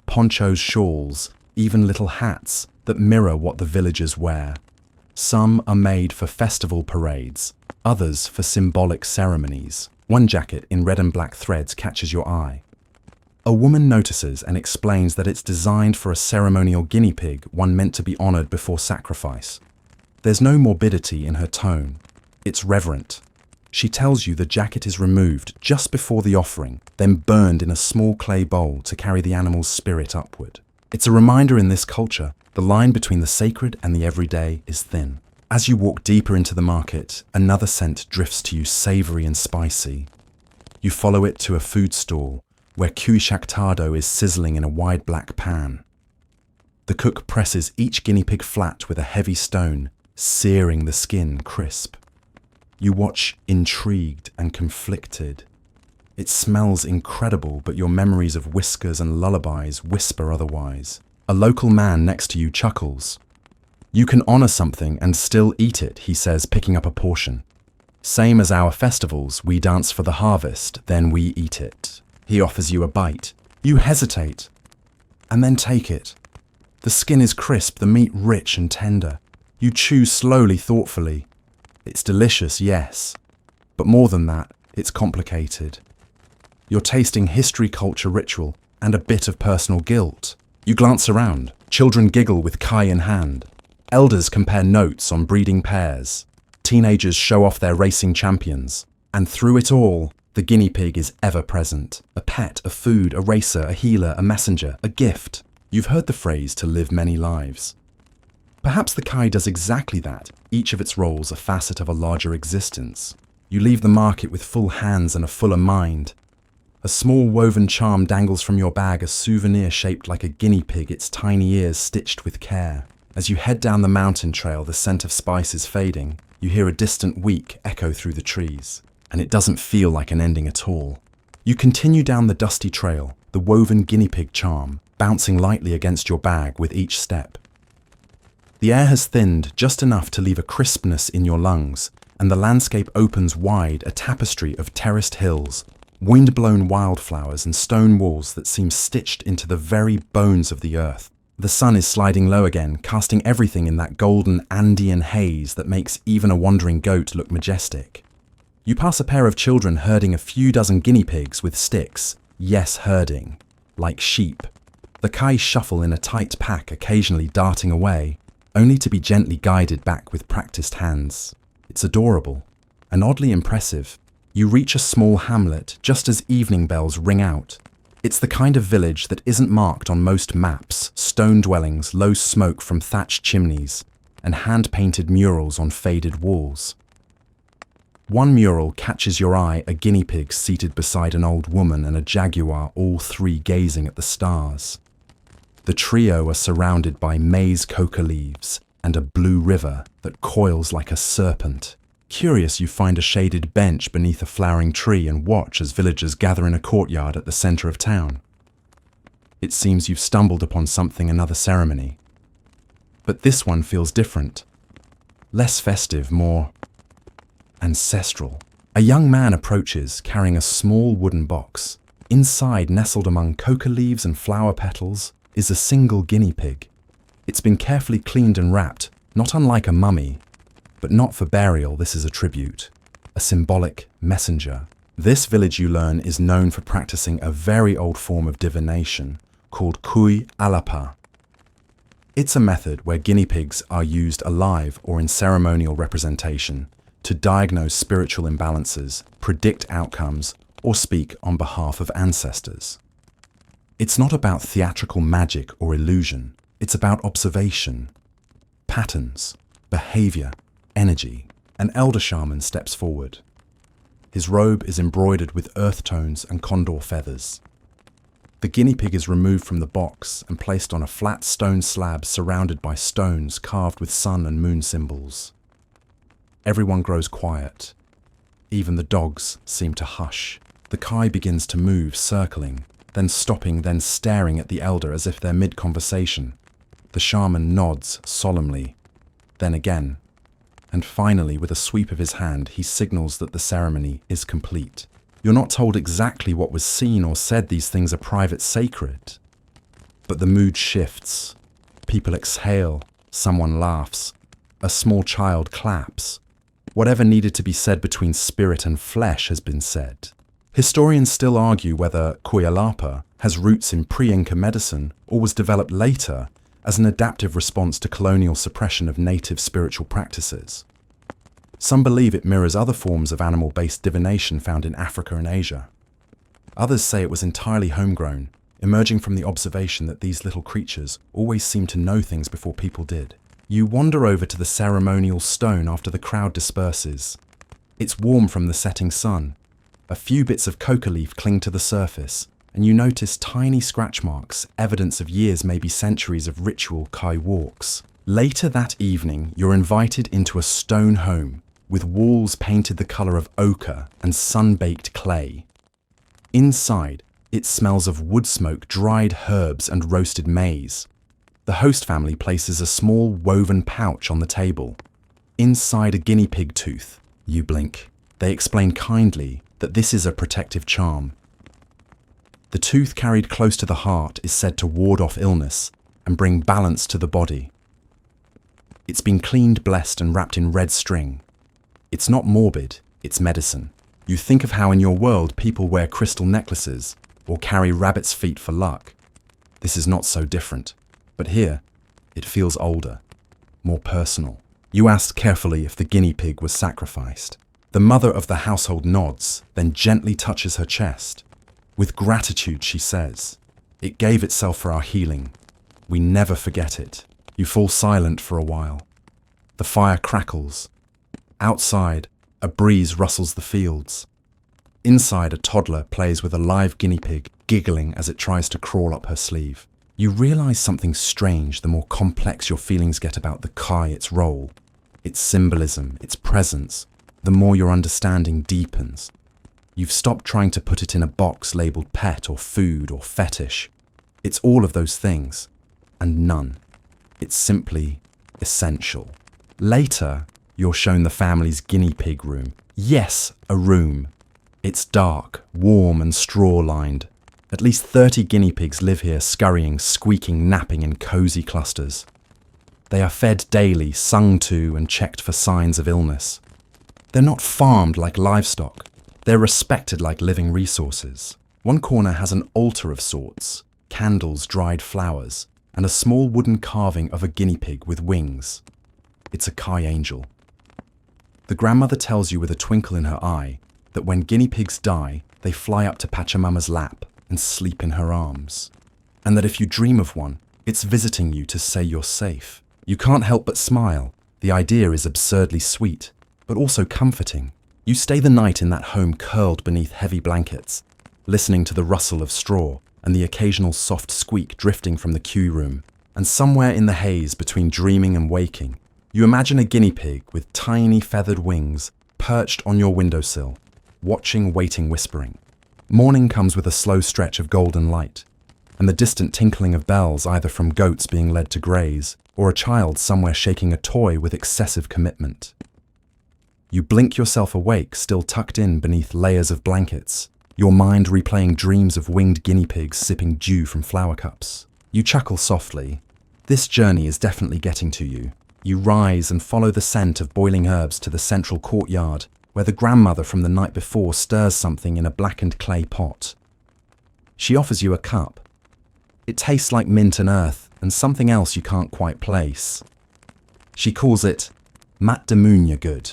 ponchos, shawls, even little hats that mirror what the villagers wear. Some are made for festival parades, others for symbolic ceremonies. One jacket in red and black threads catches your eye. A woman notices and explains that it's designed for a ceremonial guinea pig, one meant to be honored before sacrifice. There's no morbidity in her tone. It's reverent. She tells you the jacket is removed just before the offering, then burned in a small clay bowl to carry the animal's spirit upward. It's a reminder in this culture, the line between the sacred and the everyday is thin. As you walk deeper into the market, another scent drifts to you, savory and spicy. You follow it to a food stall, where cuy chactado is sizzling in a wide black pan. The cook presses each guinea pig flat with a heavy stone, searing the skin crisp. You watch, intrigued and conflicted. It smells incredible, but your memories of whiskers and lullabies whisper otherwise. A local man next to you chuckles. "You can honor something and still eat it," he says, picking up a portion. "Same as our festivals, we dance for the harvest, then we eat it." He offers you a bite. You hesitate, and then take it. The skin is crisp, the meat rich and tender. You chew slowly, thoughtfully. It's delicious, yes, but more than that, it's complicated. You're tasting history, culture, ritual, and a bit of personal guilt. You glance around. Children giggle with kai in hand. Elders compare notes on breeding pairs. Teenagers show off their racing champions. And through it all, the guinea pig is ever present. A pet, a food, a racer, a healer, a messenger, a gift. You've heard the phrase to live many lives. Perhaps the kai does exactly that, each of its roles a facet of a larger existence. You leave the market with full hands and a fuller mind. A small woven charm dangles from your bag, a souvenir shaped like a guinea pig, its tiny ears stitched with care. As you head down the mountain trail, the scent of spice is fading. You hear a distant week echo through the trees, and it doesn't feel like an ending at all. You continue down the dusty trail, the woven guinea pig charm bouncing lightly against your bag with each step. The air has thinned just enough to leave a crispness in your lungs, and the landscape opens wide, a tapestry of terraced hills, wind-blown wildflowers and stone walls that seem stitched into the very bones of the earth. The sun is sliding low again, casting everything in that golden Andean haze that makes even a wandering goat look majestic. You pass a pair of children herding a few dozen guinea pigs with sticks. Yes, herding. Like sheep. The kai shuffle in a tight pack, occasionally darting away, only to be gently guided back with practiced hands. It's adorable and oddly impressive. You reach a small hamlet just as evening bells ring out. It's the kind of village that isn't marked on most maps: stone dwellings, low smoke from thatched chimneys, and hand-painted murals on faded walls. One mural catches your eye, a guinea pig seated beside an old woman and a jaguar, all three gazing at the stars. The trio are surrounded by maize coca leaves and a blue river that coils like a serpent. Curious, you find a shaded bench beneath a flowering tree and watch as villagers gather in a courtyard at the center of town. It seems you've stumbled upon something, another ceremony. But this one feels different. Less festive, more ancestral. A young man approaches, carrying a small wooden box. Inside, nestled among coca leaves and flower petals, is a single guinea pig. It's been carefully cleaned and wrapped, not unlike a mummy. But not for burial, this is a tribute, a symbolic messenger. This village, you learn, is known for practicing a very old form of divination called kui alapa. It's a method where guinea pigs are used alive or in ceremonial representation to diagnose spiritual imbalances, predict outcomes, or speak on behalf of ancestors. It's not about theatrical magic or illusion. It's about observation, patterns, behavior, energy. An elder shaman steps forward. His robe is embroidered with earth tones and condor feathers. The guinea pig is removed from the box and placed on a flat stone slab surrounded by stones carved with sun and moon symbols. Everyone grows quiet. Even the dogs seem to hush. The kai begins to move, circling, then stopping, then staring at the elder as if they're mid-conversation. The shaman nods solemnly, then again, and finally, with a sweep of his hand, he signals that the ceremony is complete. You're not told exactly what was seen or said. These things are private, sacred. But the mood shifts. People exhale, someone laughs, a small child claps. Whatever needed to be said between spirit and flesh has been said. Historians still argue whether Kuyalapa has roots in pre-Inca medicine or was developed later as an adaptive response to colonial suppression of native spiritual practices. Some believe it mirrors other forms of animal-based divination found in Africa and Asia. Others say it was entirely homegrown, emerging from the observation that these little creatures always seemed to know things before people did. You wander over to the ceremonial stone after the crowd disperses. It's warm from the setting sun. A few bits of coca leaf cling to the surface, and you notice tiny scratch marks, evidence of years, maybe centuries of ritual kai walks. Later that evening, you're invited into a stone home, with walls painted the color of ochre and sun-baked clay. Inside, it smells of wood smoke, dried herbs, and roasted maize. The host family places a small woven pouch on the table. Inside a guinea pig tooth. You blink. They explain kindly that this is a protective charm. The tooth carried close to the heart is said to ward off illness and bring balance to the body. It's been cleaned, blessed, and wrapped in red string. It's not morbid, it's medicine. You think of how in your world people wear crystal necklaces or carry rabbit's feet for luck. This is not so different. But here, it feels older, more personal. You ask carefully if the guinea pig was sacrificed. The mother of the household nods, then gently touches her chest. With gratitude, she says, "It gave itself for our healing. We never forget it." You fall silent for a while. The fire crackles. Outside, a breeze rustles the fields. Inside, a toddler plays with a live guinea pig, giggling as it tries to crawl up her sleeve. You realize something strange the more complex your feelings get about the kai, its role, its symbolism, its presence. The more your understanding deepens. You've stopped trying to put it in a box labeled pet or food or fetish. It's all of those things, and none. It's simply essential. Later, you're shown the family's guinea pig room. Yes, a room. It's dark, warm and straw-lined. At least 30 guinea pigs live here, scurrying, squeaking, napping in cozy clusters. They are fed daily, sung to and checked for signs of illness. They're not farmed like livestock. They're respected like living resources. One corner has an altar of sorts, candles, dried flowers, and a small wooden carving of a guinea pig with wings. It's a Kai angel. The grandmother tells you with a twinkle in her eye that when guinea pigs die, they fly up to Pachamama's lap and sleep in her arms. And that if you dream of one, it's visiting you to say you're safe. You can't help but smile. The idea is absurdly sweet, but also comforting. You stay the night in that home curled beneath heavy blankets, listening to the rustle of straw and the occasional soft squeak drifting from the queue room. And somewhere in the haze between dreaming and waking, you imagine a guinea pig with tiny feathered wings perched on your windowsill, watching, waiting, whispering. Morning comes with a slow stretch of golden light, and the distant tinkling of bells either from goats being led to graze or a child somewhere shaking a toy with excessive commitment. You blink yourself awake, still tucked in beneath layers of blankets, your mind replaying dreams of winged guinea pigs sipping dew from flower cups. You chuckle softly. This journey is definitely getting to you. You rise and follow the scent of boiling herbs to the central courtyard, where the grandmother from the night before stirs something in a blackened clay pot. She offers you a cup. It tastes like mint and earth and something else you can't quite place. She calls it mat de munya good,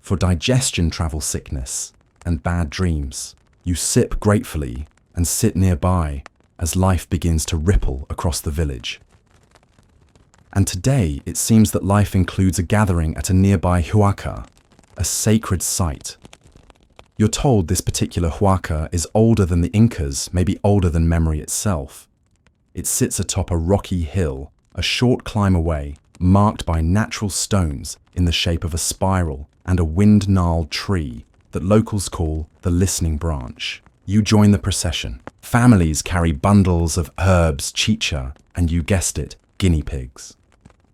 for digestion, travel sickness, and bad dreams. You sip gratefully and sit nearby as life begins to ripple across the village. And today, it seems that life includes a gathering at a nearby huaca, a sacred site. You're told this particular huaca is older than the Incas, maybe older than memory itself. It sits atop a rocky hill, a short climb away, marked by natural stones in the shape of a spiral and a wind-gnarled tree that locals call the listening branch. You join the procession. Families carry bundles of herbs, chicha, and you guessed it, guinea pigs.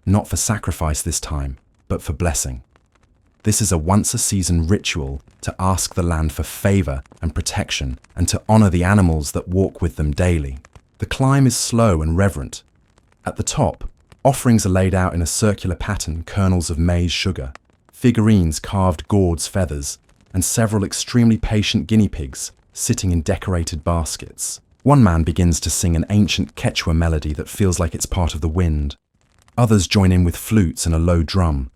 Not for sacrifice this time, but for blessing. This is a once-a-season ritual to ask the land for favor and protection and to honor the animals that walk with them daily. The climb is slow and reverent. At the top, offerings are laid out in a circular pattern, kernels of maize sugar, figurines, carved gourds, feathers, and several extremely patient guinea pigs sitting in decorated baskets. One man begins to sing an ancient Quechua melody that feels like it's part of the wind. Others join in with flutes and a low drum.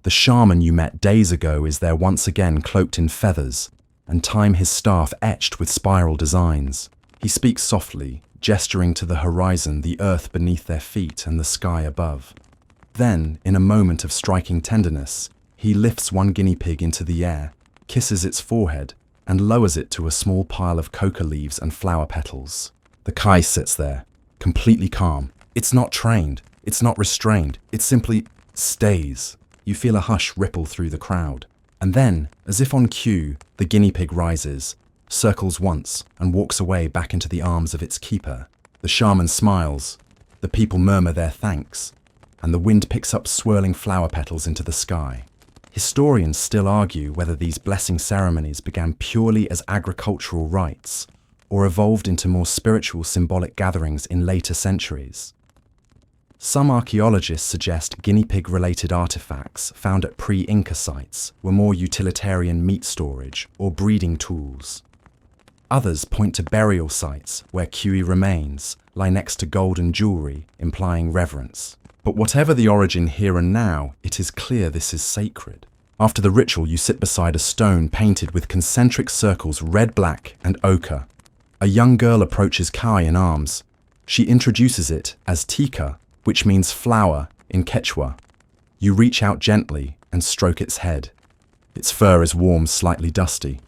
The shaman you met days ago is there once again, cloaked in feathers, and time his staff etched with spiral designs. He speaks softly, gesturing to the horizon, the earth beneath their feet and the sky above. Then, in a moment of striking tenderness, he lifts one guinea pig into the air, kisses its forehead, and lowers it to a small pile of coca leaves and flower petals. The Kai sits there, completely calm. It's not trained, it's not restrained, it simply stays. You feel a hush ripple through the crowd. And then, as if on cue, the guinea pig rises, circles once, and walks away back into the arms of its keeper. The shaman smiles, the people murmur their thanks, and the wind picks up swirling flower petals into the sky. Historians still argue whether these blessing ceremonies began purely as agricultural rites or evolved into more spiritual symbolic gatherings in later centuries. Some archaeologists suggest guinea pig-related artifacts found at pre-Inca sites were more utilitarian meat storage or breeding tools. Others point to burial sites where kiwi remains lie next to golden jewelry, implying reverence. But whatever the origin here and now, it is clear this is sacred. After the ritual, you sit beside a stone painted with concentric circles, red, black, and ochre. A young girl approaches Kai in arms. She introduces it as tika, which means flower in Quechua. You reach out gently and stroke its head. Its fur is warm, slightly dusty.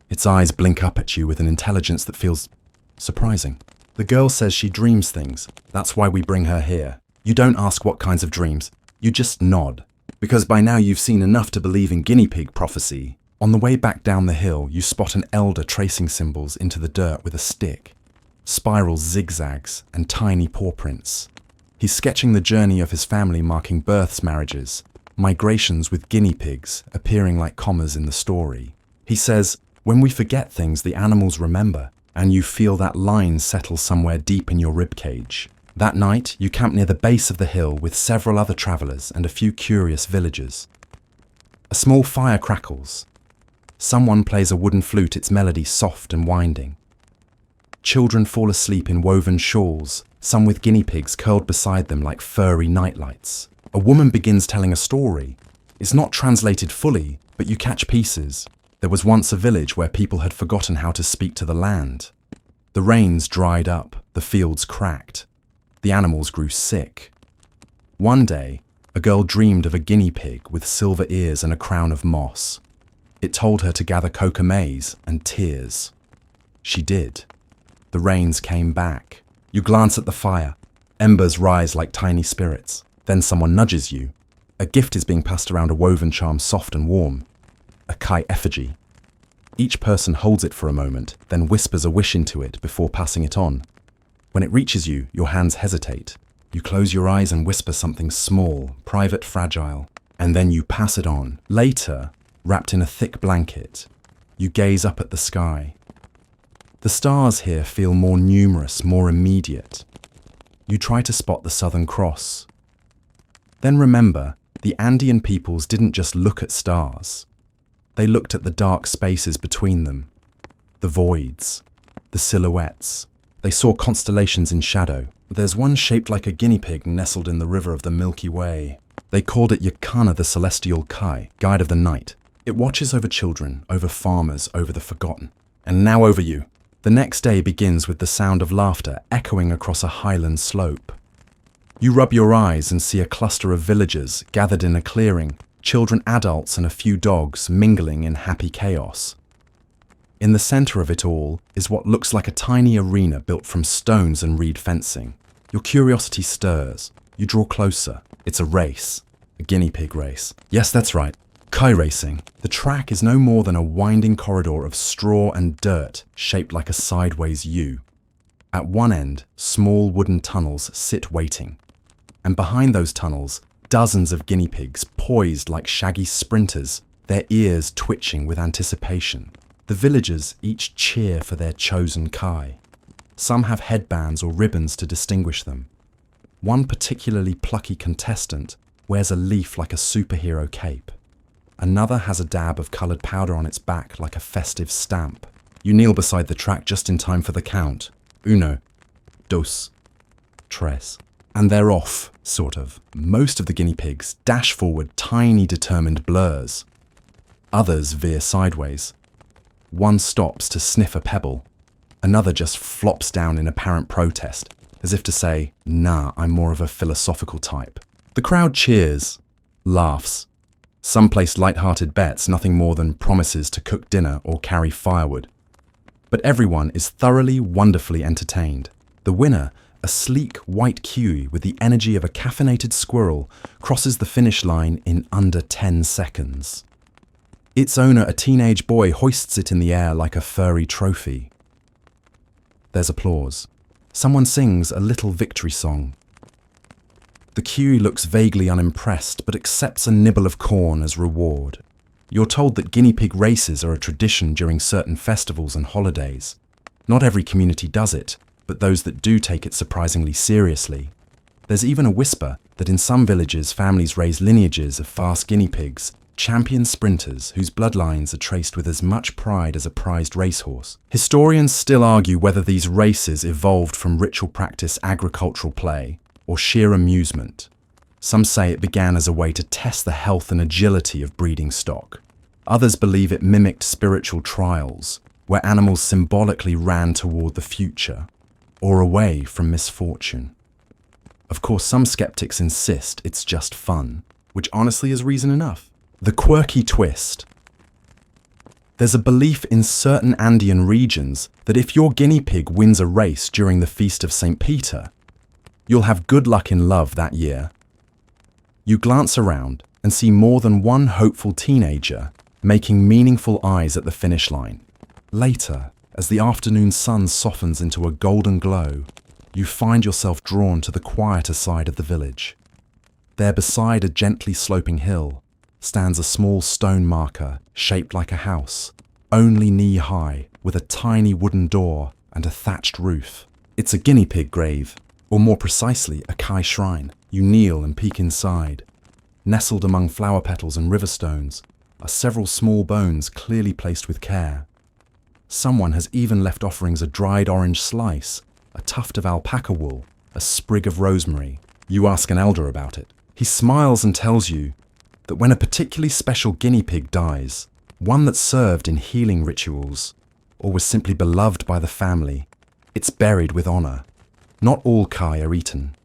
Its eyes blink up at you with an intelligence that feels surprising. The girl says she dreams things. That's why we bring her here. You don't ask what kinds of dreams. You just nod. Because by now you've seen enough to believe in guinea pig prophecy. On the way back down the hill, you spot an elder tracing symbols into the dirt with a stick. Spirals, zigzags, and tiny paw prints. He's sketching the journey of his family, marking births, marriages, migrations with guinea pigs appearing like commas in the story. He says, "When we forget things, the animals remember," and you feel that line settle somewhere deep in your ribcage. That night, you camp near the base of the hill with several other travelers and a few curious villagers. A small fire crackles. Someone plays a wooden flute, its melody soft and winding. Children fall asleep in woven shawls, some with guinea pigs curled beside them like furry nightlights. A woman begins telling a story. It's not translated fully, but you catch pieces. There was once a village where people had forgotten how to speak to the land. The rains dried up, the fields cracked. The animals grew sick. One day, a girl dreamed of a guinea pig with silver ears and a crown of moss. It told her to gather coca maize and tears. She did. The rains came back. You glance at the fire. Embers rise like tiny spirits. Then someone nudges you. A gift is being passed around, a woven charm, soft and warm. A Kai effigy. Each person holds it for a moment, then whispers a wish into it before passing it on. When it reaches you, your hands hesitate. You close your eyes and whisper something small, private, fragile, and then you pass it on. Later, wrapped in a thick blanket, you gaze up at the sky. The stars here feel more numerous, more immediate. You try to spot the Southern Cross. Then remember, the Andean peoples didn't just look at stars. They looked at the dark spaces between them, the voids, the silhouettes. They saw constellations in shadow. There's one shaped like a guinea pig nestled in the river of the Milky Way. They called it Yakana, the celestial Kai, guide of the night. It watches over children, over farmers, over the forgotten. And now over you. The next day begins with the sound of laughter echoing across a highland slope. You rub your eyes and see a cluster of villagers gathered in a clearing, children, adults, and a few dogs mingling in happy chaos. In the center of it all is what looks like a tiny arena built from stones and reed fencing. Your curiosity stirs. You draw closer. It's a race. A guinea pig race. Yes, that's right. Kai racing. The track is no more than a winding corridor of straw and dirt shaped like a sideways U. At one end, small wooden tunnels sit waiting. And behind those tunnels, dozens of guinea pigs poised like shaggy sprinters, their ears twitching with anticipation. The villagers each cheer for their chosen Kai. Some have headbands or ribbons to distinguish them. One particularly plucky contestant wears a leaf like a superhero cape. Another has a dab of coloured powder on its back like a festive stamp. You kneel beside the track just in time for the count. Uno, dos, tres. And they're off, sort of. Most of the guinea pigs dash forward tiny determined blurs. Others veer sideways. One stops to sniff a pebble. Another just flops down in apparent protest, as if to say, "Nah, I'm more of a philosophical type." The crowd cheers, laughs. Some place light-hearted bets, nothing more than promises to cook dinner or carry firewood. But everyone is thoroughly, wonderfully entertained. The winner, a sleek white kiwi with the energy of a caffeinated squirrel, crosses the finish line in under 10 seconds. Its owner, a teenage boy, hoists it in the air like a furry trophy. There's applause. Someone sings a little victory song. The kiwi looks vaguely unimpressed, but accepts a nibble of corn as reward. You're told that guinea pig races are a tradition during certain festivals and holidays. Not every community does it, but those that do take it surprisingly seriously. There's even a whisper that in some villages families raise lineages of fast guinea pigs, champion sprinters whose bloodlines are traced with as much pride as a prized racehorse. Historians still argue whether these races evolved from ritual practice, agricultural play, or sheer amusement. Some say it began as a way to test the health and agility of breeding stock. Others believe it mimicked spiritual trials, where animals symbolically ran toward the future, or away from misfortune. Of course, some skeptics insist it's just fun, which honestly is reason enough. The quirky twist. There's a belief in certain Andean regions that if your guinea pig wins a race during the Feast of St. Peter, you'll have good luck in love that year. You glance around and see more than one hopeful teenager making meaningful eyes at the finish line. Later, as the afternoon sun softens into a golden glow, you find yourself drawn to the quieter side of the village. There, beside a gently sloping hill, stands a small stone marker shaped like a house, only knee-high, with a tiny wooden door and a thatched roof. It's a guinea pig grave, or more precisely, a Kai shrine. You kneel and peek inside. Nestled among flower petals and river stones are several small bones clearly placed with care. Someone has even left offerings a dried orange slice, a tuft of alpaca wool, a sprig of rosemary. You ask an elder about it. He smiles and tells you that when a particularly special guinea pig dies, one that served in healing rituals, or was simply beloved by the family, it's buried with honor. Not all Kai are eaten.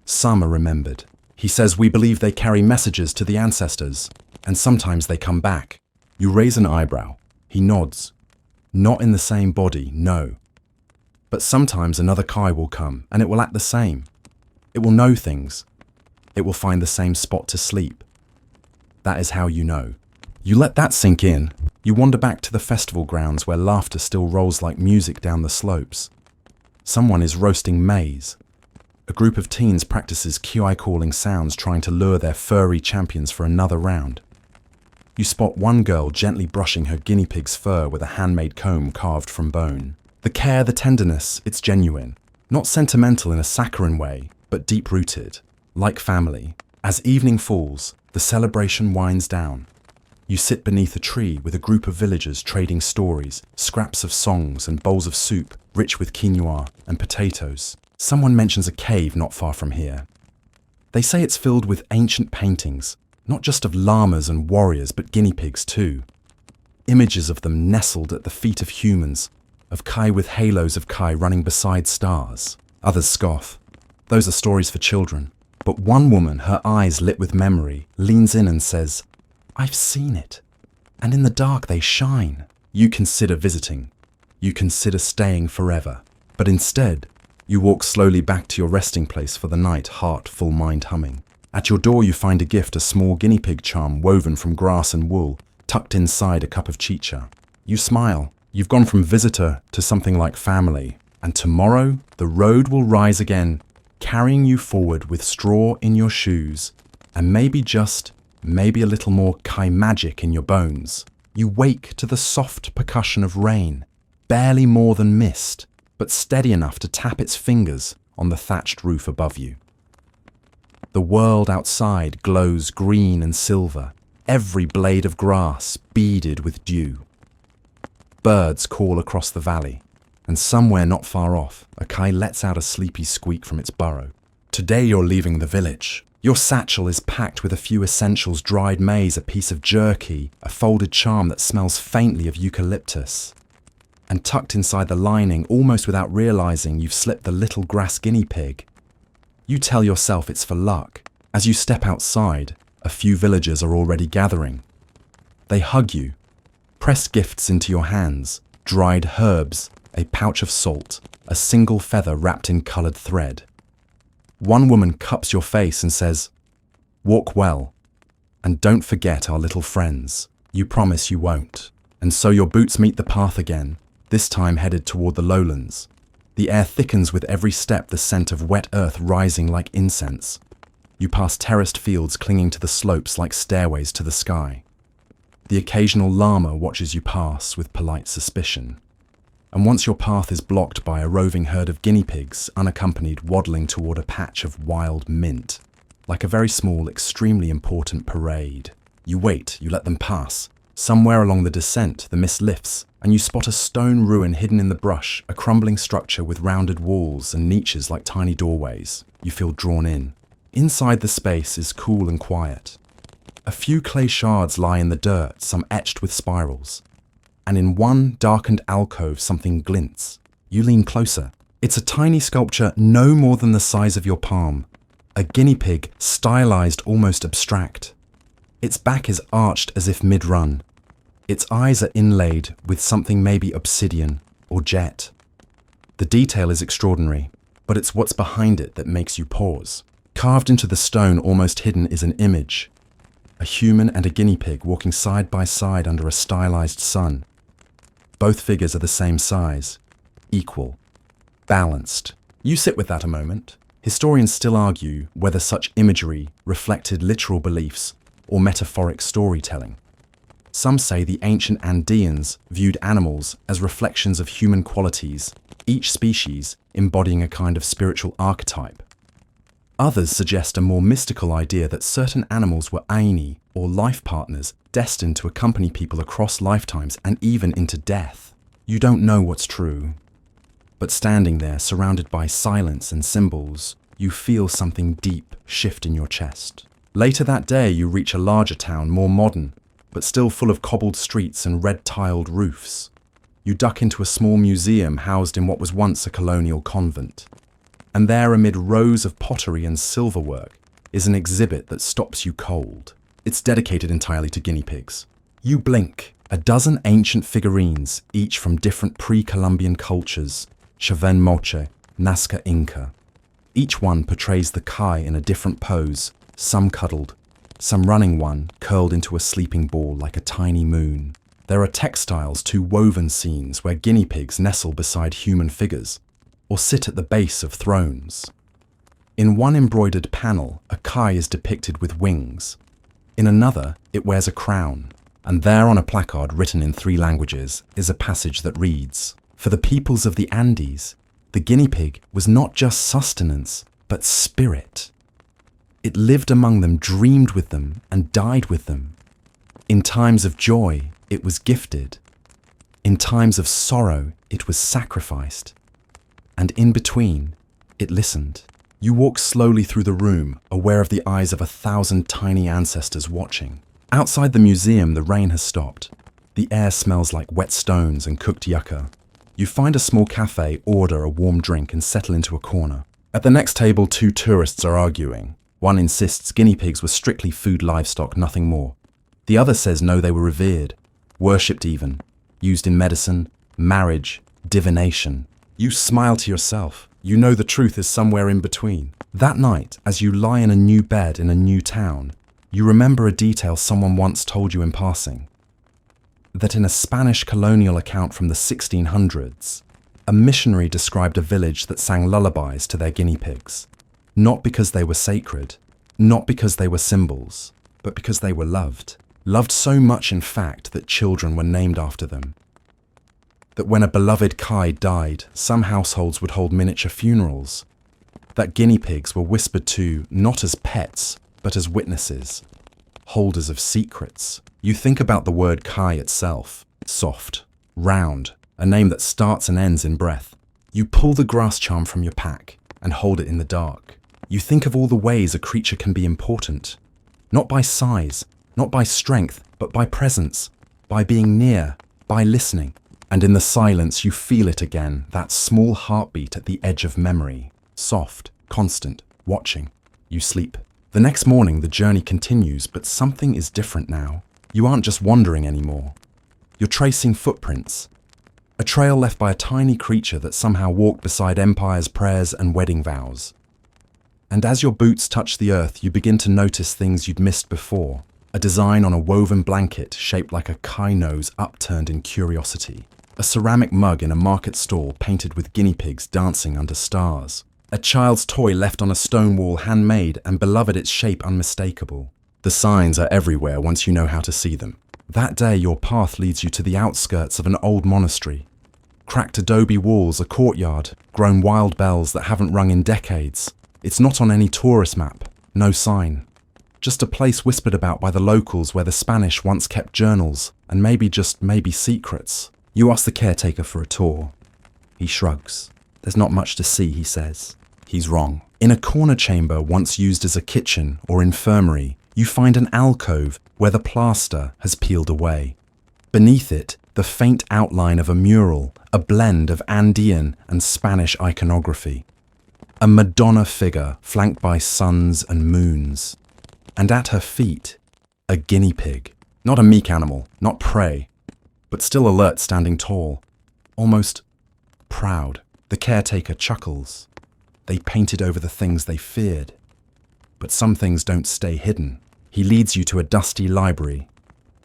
Some are remembered. He says we believe they carry messages to the ancestors, and sometimes they come back. You raise an eyebrow. He nods. Not in the same body, no. But sometimes another Kai will come, and it will act the same. It will know things. It will find the same spot to sleep. That is how you know. You let that sink in. You wander back to the festival grounds where laughter still rolls like music down the slopes. Someone is roasting maize. A group of teens practices QI calling sounds trying to lure their furry champions for another round. You spot one girl gently brushing her guinea pig's fur with a handmade comb carved from bone. The care, the tenderness, it's genuine. Not sentimental in a saccharine way, but deep-rooted, like family. As evening falls, the celebration winds down. You sit beneath a tree with a group of villagers trading stories, scraps of songs and bowls of soup, rich with quinoa and potatoes. Someone mentions a cave not far from here. They say it's filled with ancient paintings, not just of llamas and warriors, but guinea pigs too. Images of them nestled at the feet of humans, of Kai with halos of Kai running beside stars. Others scoff. Those are stories for children. But one woman, her eyes lit with memory, leans in and says, I've seen it, and in the dark they shine. You consider visiting. You consider staying forever. But instead, you walk slowly back to your resting place for the night, heart full, mind humming. At your door you find a gift, a small guinea pig charm woven from grass and wool, tucked inside a cup of chicha. You smile. You've gone from visitor to something like family. And tomorrow, the road will rise again, carrying you forward with straw in your shoes, and maybe a little more Kai magic in your bones. You wake to the soft percussion of rain, barely more than mist, but steady enough to tap its fingers on the thatched roof above you. The world outside glows green and silver, every blade of grass beaded with dew. Birds call across the valley, and somewhere not far off, a Kai lets out a sleepy squeak from its burrow. Today you're leaving the village. Your satchel is packed with a few essentials: dried maize, a piece of jerky, a folded charm that smells faintly of eucalyptus. And tucked inside the lining, almost without realizing, you've slipped the little grass guinea pig. You tell yourself it's for luck. As you step outside, a few villagers are already gathering. They hug you, press gifts into your hands: dried herbs, a pouch of salt, a single feather wrapped in coloured thread. One woman cups your face and says, "Walk well, and don't forget our little friends." You promise you won't. And so your boots meet the path again, this time headed toward the lowlands. The air thickens with every step, the scent of wet earth rising like incense. You pass terraced fields clinging to the slopes like stairways to the sky. The occasional llama watches you pass with polite suspicion. And once your path is blocked by a roving herd of guinea pigs, unaccompanied, waddling toward a patch of wild mint, like a very small, extremely important parade. You wait, you let them pass. Somewhere along the descent, the mist lifts, and you spot a stone ruin hidden in the brush, a crumbling structure with rounded walls and niches like tiny doorways. You feel drawn in. Inside the space is cool and quiet. A few clay shards lie in the dirt, some etched with spirals. And in one darkened alcove something glints. You lean closer. It's a tiny sculpture no more than the size of your palm. A guinea pig, stylized, almost abstract. Its back is arched as if mid-run. Its eyes are inlaid with something maybe obsidian or jet. The detail is extraordinary, but it's what's behind it that makes you pause. Carved into the stone, almost hidden, is an image. a human and a guinea pig walking side by side under a stylized sun. Both figures are the same size, equal, balanced. You sit with that a moment. Historians still argue whether such imagery reflected literal beliefs or metaphoric storytelling. Some say the ancient Andeans viewed animals as reflections of human qualities, each species embodying a kind of spiritual archetype. Others suggest a more mystical idea that certain animals were aini, or life partners, destined to accompany people across lifetimes and even into death. You don't know what's true. But standing there, surrounded by silence and symbols, you feel something deep shift in your chest. Later that day, you reach a larger town, more modern, but still full of cobbled streets and red-tiled roofs. You duck into a small museum housed in what was once a colonial convent. And there, amid rows of pottery and silverwork, is an exhibit that stops you cold. It's dedicated entirely to guinea pigs. You blink. A dozen ancient figurines, each from different pre-Columbian cultures, Chaven Moche, Nazca Inca. Each one portrays the Kai in a different pose, some cuddled, some running, one curled into a sleeping ball like a tiny moon. There are textiles to woven scenes where guinea pigs nestle beside human figures, or sit at the base of thrones. In one embroidered panel, a Kai is depicted with wings. In another, it wears a crown. And there on a placard written in 3 languages is a passage that reads, "For the peoples of the Andes, the guinea pig was not just sustenance, but spirit. It lived among them, dreamed with them, and died with them. In times of joy, it was gifted. In times of sorrow, it was sacrificed. And in between, it listened." You walk slowly through the room, aware of the eyes of 1,000 tiny ancestors watching. Outside the museum, the rain has stopped. The air smells like wet stones and cooked yucca. You find a small cafe, order a warm drink, and settle into a corner. At the next table, 2 tourists are arguing. One insists guinea pigs were strictly food livestock, nothing more. The other says no, they were revered, worshipped even, used in medicine, marriage, divination. You smile to yourself. You know the truth is somewhere in between. That night, as you lie in a new bed in a new town, you remember a detail someone once told you in passing. That in a Spanish colonial account from the 1600s, a missionary described a village that sang lullabies to their guinea pigs. Not because they were sacred, not because they were symbols, but because they were loved. Loved so much, in fact, that children were named after them. That when a beloved Kai died, some households would hold miniature funerals. That guinea pigs were whispered to not as pets, but as witnesses, holders of secrets. You think about the word Kai itself, soft, round, a name that starts and ends in breath. You pull the grass charm from your pack and hold it in the dark. You think of all the ways a creature can be important, not by size, not by strength, but by presence, by being near, by listening. And in the silence you feel it again, that small heartbeat at the edge of memory, soft, constant, watching. You sleep. The next morning the journey continues, but something is different now. You aren't just wandering anymore. You're tracing footprints. A trail left by a tiny creature that somehow walked beside empires, prayers, and wedding vows. And as your boots touch the earth, you begin to notice things you'd missed before. A design on a woven blanket shaped like a Kai nose upturned in curiosity. A ceramic mug in a market stall painted with guinea pigs dancing under stars. A child's toy left on a stone wall, handmade and beloved, its shape unmistakable. The signs are everywhere once you know how to see them. That day your path leads you to the outskirts of an old monastery. Cracked adobe walls, a courtyard, grown wild bells that haven't rung in decades. It's not on any tourist map, no sign. Just a place whispered about by the locals where the Spanish once kept journals and maybe secrets. You ask the caretaker for a tour. He shrugs. There's not much to see, he says. He's wrong. In a corner chamber once used as a kitchen or infirmary, you find an alcove where the plaster has peeled away. Beneath it, the faint outline of a mural, a blend of Andean and Spanish iconography. A Madonna figure flanked by suns and moons. And at her feet, a guinea pig. Not a meek animal, not prey, but still alert, standing tall, almost proud. The caretaker chuckles. They painted over the things they feared. But some things don't stay hidden. He leads you to a dusty library.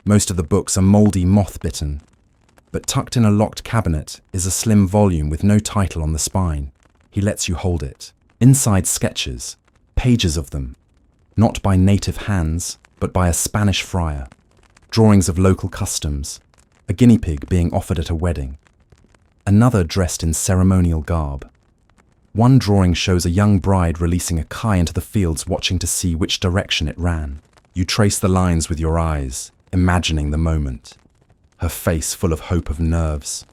Most of the books are mouldy, moth-bitten, but tucked in a locked cabinet is a slim volume with no title on the spine. He lets you hold it. Inside sketches, pages of them, not by native hands, but by a Spanish friar. Drawings of local customs, a guinea pig being offered at a wedding, another dressed in ceremonial garb. One drawing shows a young bride releasing a kai into the fields, watching to see which direction it ran. You trace the lines with your eyes, imagining the moment. Her face full of hope of nerves,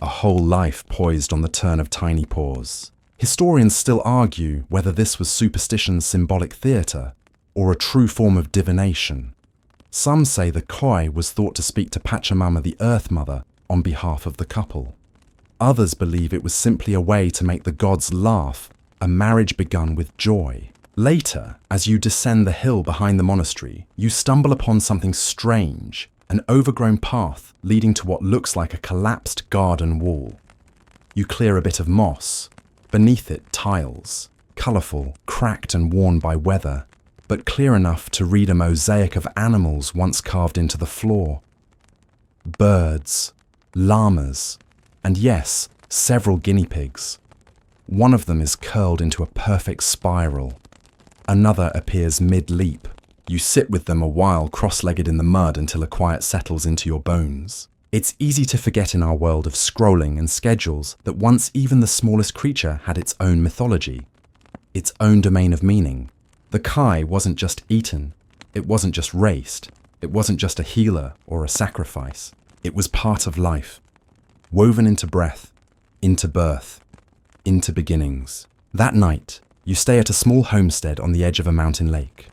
a whole life poised on the turn of tiny paws. Historians still argue whether this was superstition's symbolic theatre or a true form of divination. Some say the koi was thought to speak to Pachamama, the Earth Mother, on behalf of the couple. Others believe it was simply a way to make the gods laugh, a marriage begun with joy. Later, as you descend the hill behind the monastery, you stumble upon something strange, an overgrown path leading to what looks like a collapsed garden wall. You clear a bit of moss. Beneath it, tiles, colourful, cracked and worn by weather, but clear enough to read a mosaic of animals once carved into the floor. Birds, llamas, and yes, several guinea pigs. One of them is curled into a perfect spiral. Another appears mid-leap. You sit with them a while, cross-legged in the mud, until a quiet settles into your bones. It's easy to forget in our world of scrolling and schedules that once even the smallest creature had its own mythology, its own domain of meaning. The kai wasn't just eaten, it wasn't just raced, it wasn't just a healer or a sacrifice. It was part of life, woven into breath, into birth, into beginnings. That night, you stay at a small homestead on the edge of a mountain lake.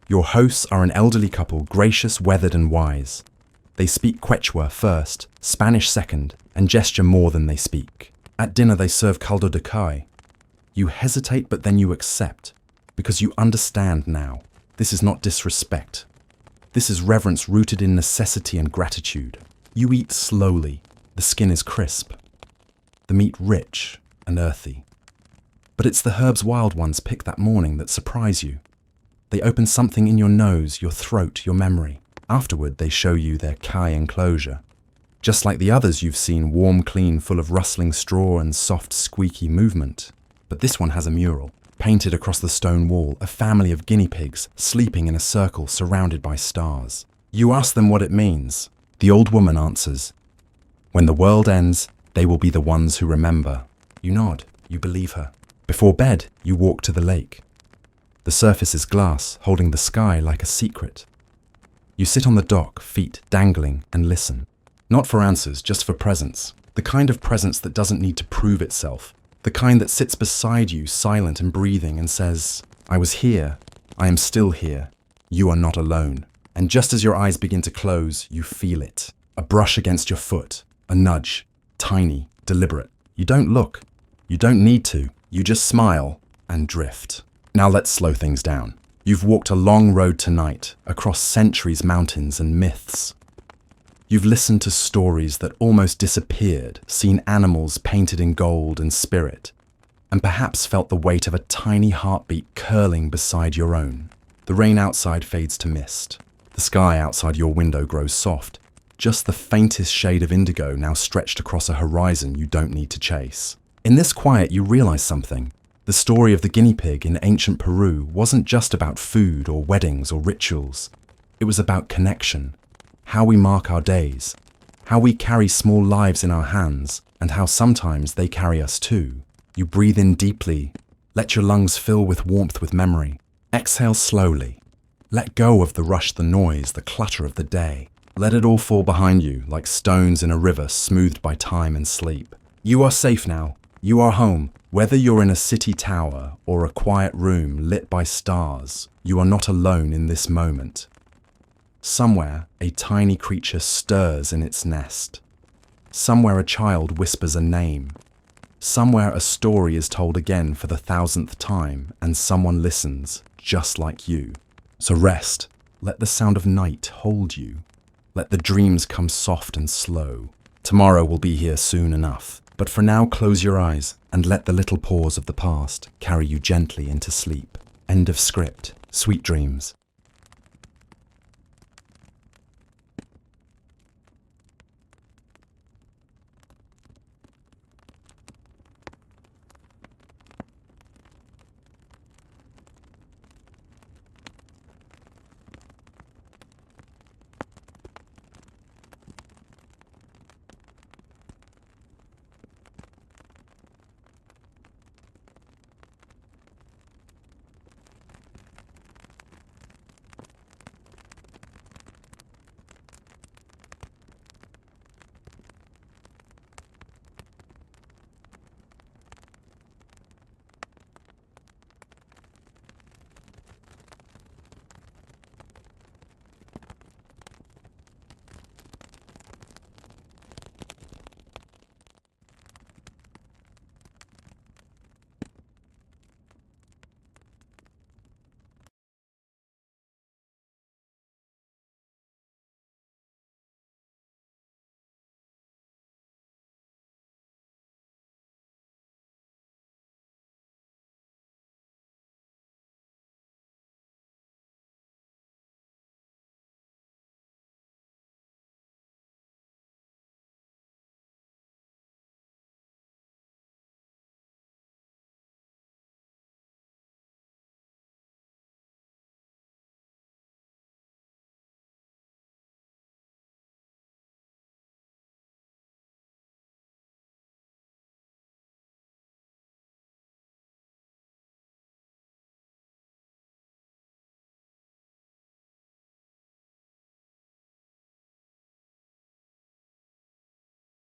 Your hosts are an elderly couple, gracious, weathered and wise. They speak Quechua first, Spanish second, and gesture more than they speak. At dinner they serve caldo de kai. You hesitate, but then you accept, because you understand now. This is not disrespect. This is reverence rooted in necessity and gratitude. You eat slowly. The skin is crisp. The meat rich and earthy. But it's the herbs wild ones picked that morning that surprise you. They open something in your nose, your throat, your memory. Afterward, they show you their kai enclosure. Just like the others you've seen, warm, clean, full of rustling straw and soft, squeaky movement. But this one has a mural. Painted across the stone wall, a family of guinea pigs sleeping in a circle surrounded by stars. You ask them what it means. The old woman answers, "When the world ends, they will be the ones who remember." You nod. You believe her. Before bed, you walk to the lake. The surface is glass, holding the sky like a secret. You sit on the dock, feet dangling, and listen. Not for answers, just for presence. The kind of presence that doesn't need to prove itself. The kind that sits beside you, silent and breathing, and says, "I was here. I am still here. You are not alone." And just as your eyes begin to close, you feel it. A brush against your foot. A nudge. Tiny, deliberate. You don't look. You don't need to. You just smile and drift. Now let's slow things down. You've walked a long road tonight, across centuries, mountains, and myths. You've listened to stories that almost disappeared, seen animals painted in gold and spirit, and perhaps felt the weight of a tiny heartbeat curling beside your own. The rain outside fades to mist. The sky outside your window grows soft, just the faintest shade of indigo now stretched across a horizon you don't need to chase. In this quiet, you realize something. The story of the guinea pig in ancient Peru wasn't just about food or weddings or rituals. It was about connection, how we mark our days, how we carry small lives in our hands, and how sometimes they carry us too. You breathe in deeply, let your lungs fill with warmth with memory. Exhale slowly. Let go of the rush, the noise, the clutter of the day. Let it all fall behind you like stones in a river smoothed by time and sleep. You are safe now. You are home. Whether you're in a city tower or a quiet room lit by stars, you are not alone in this moment. Somewhere, a tiny creature stirs in its nest. Somewhere, a child whispers a name. Somewhere, a story is told again for the 1,000th time, and someone listens, just like you. So rest. Let the sound of night hold you. Let the dreams come soft and slow. Tomorrow will be here soon enough. But for now, close your eyes and let the little pause of the past carry you gently into sleep. End of script. Sweet dreams.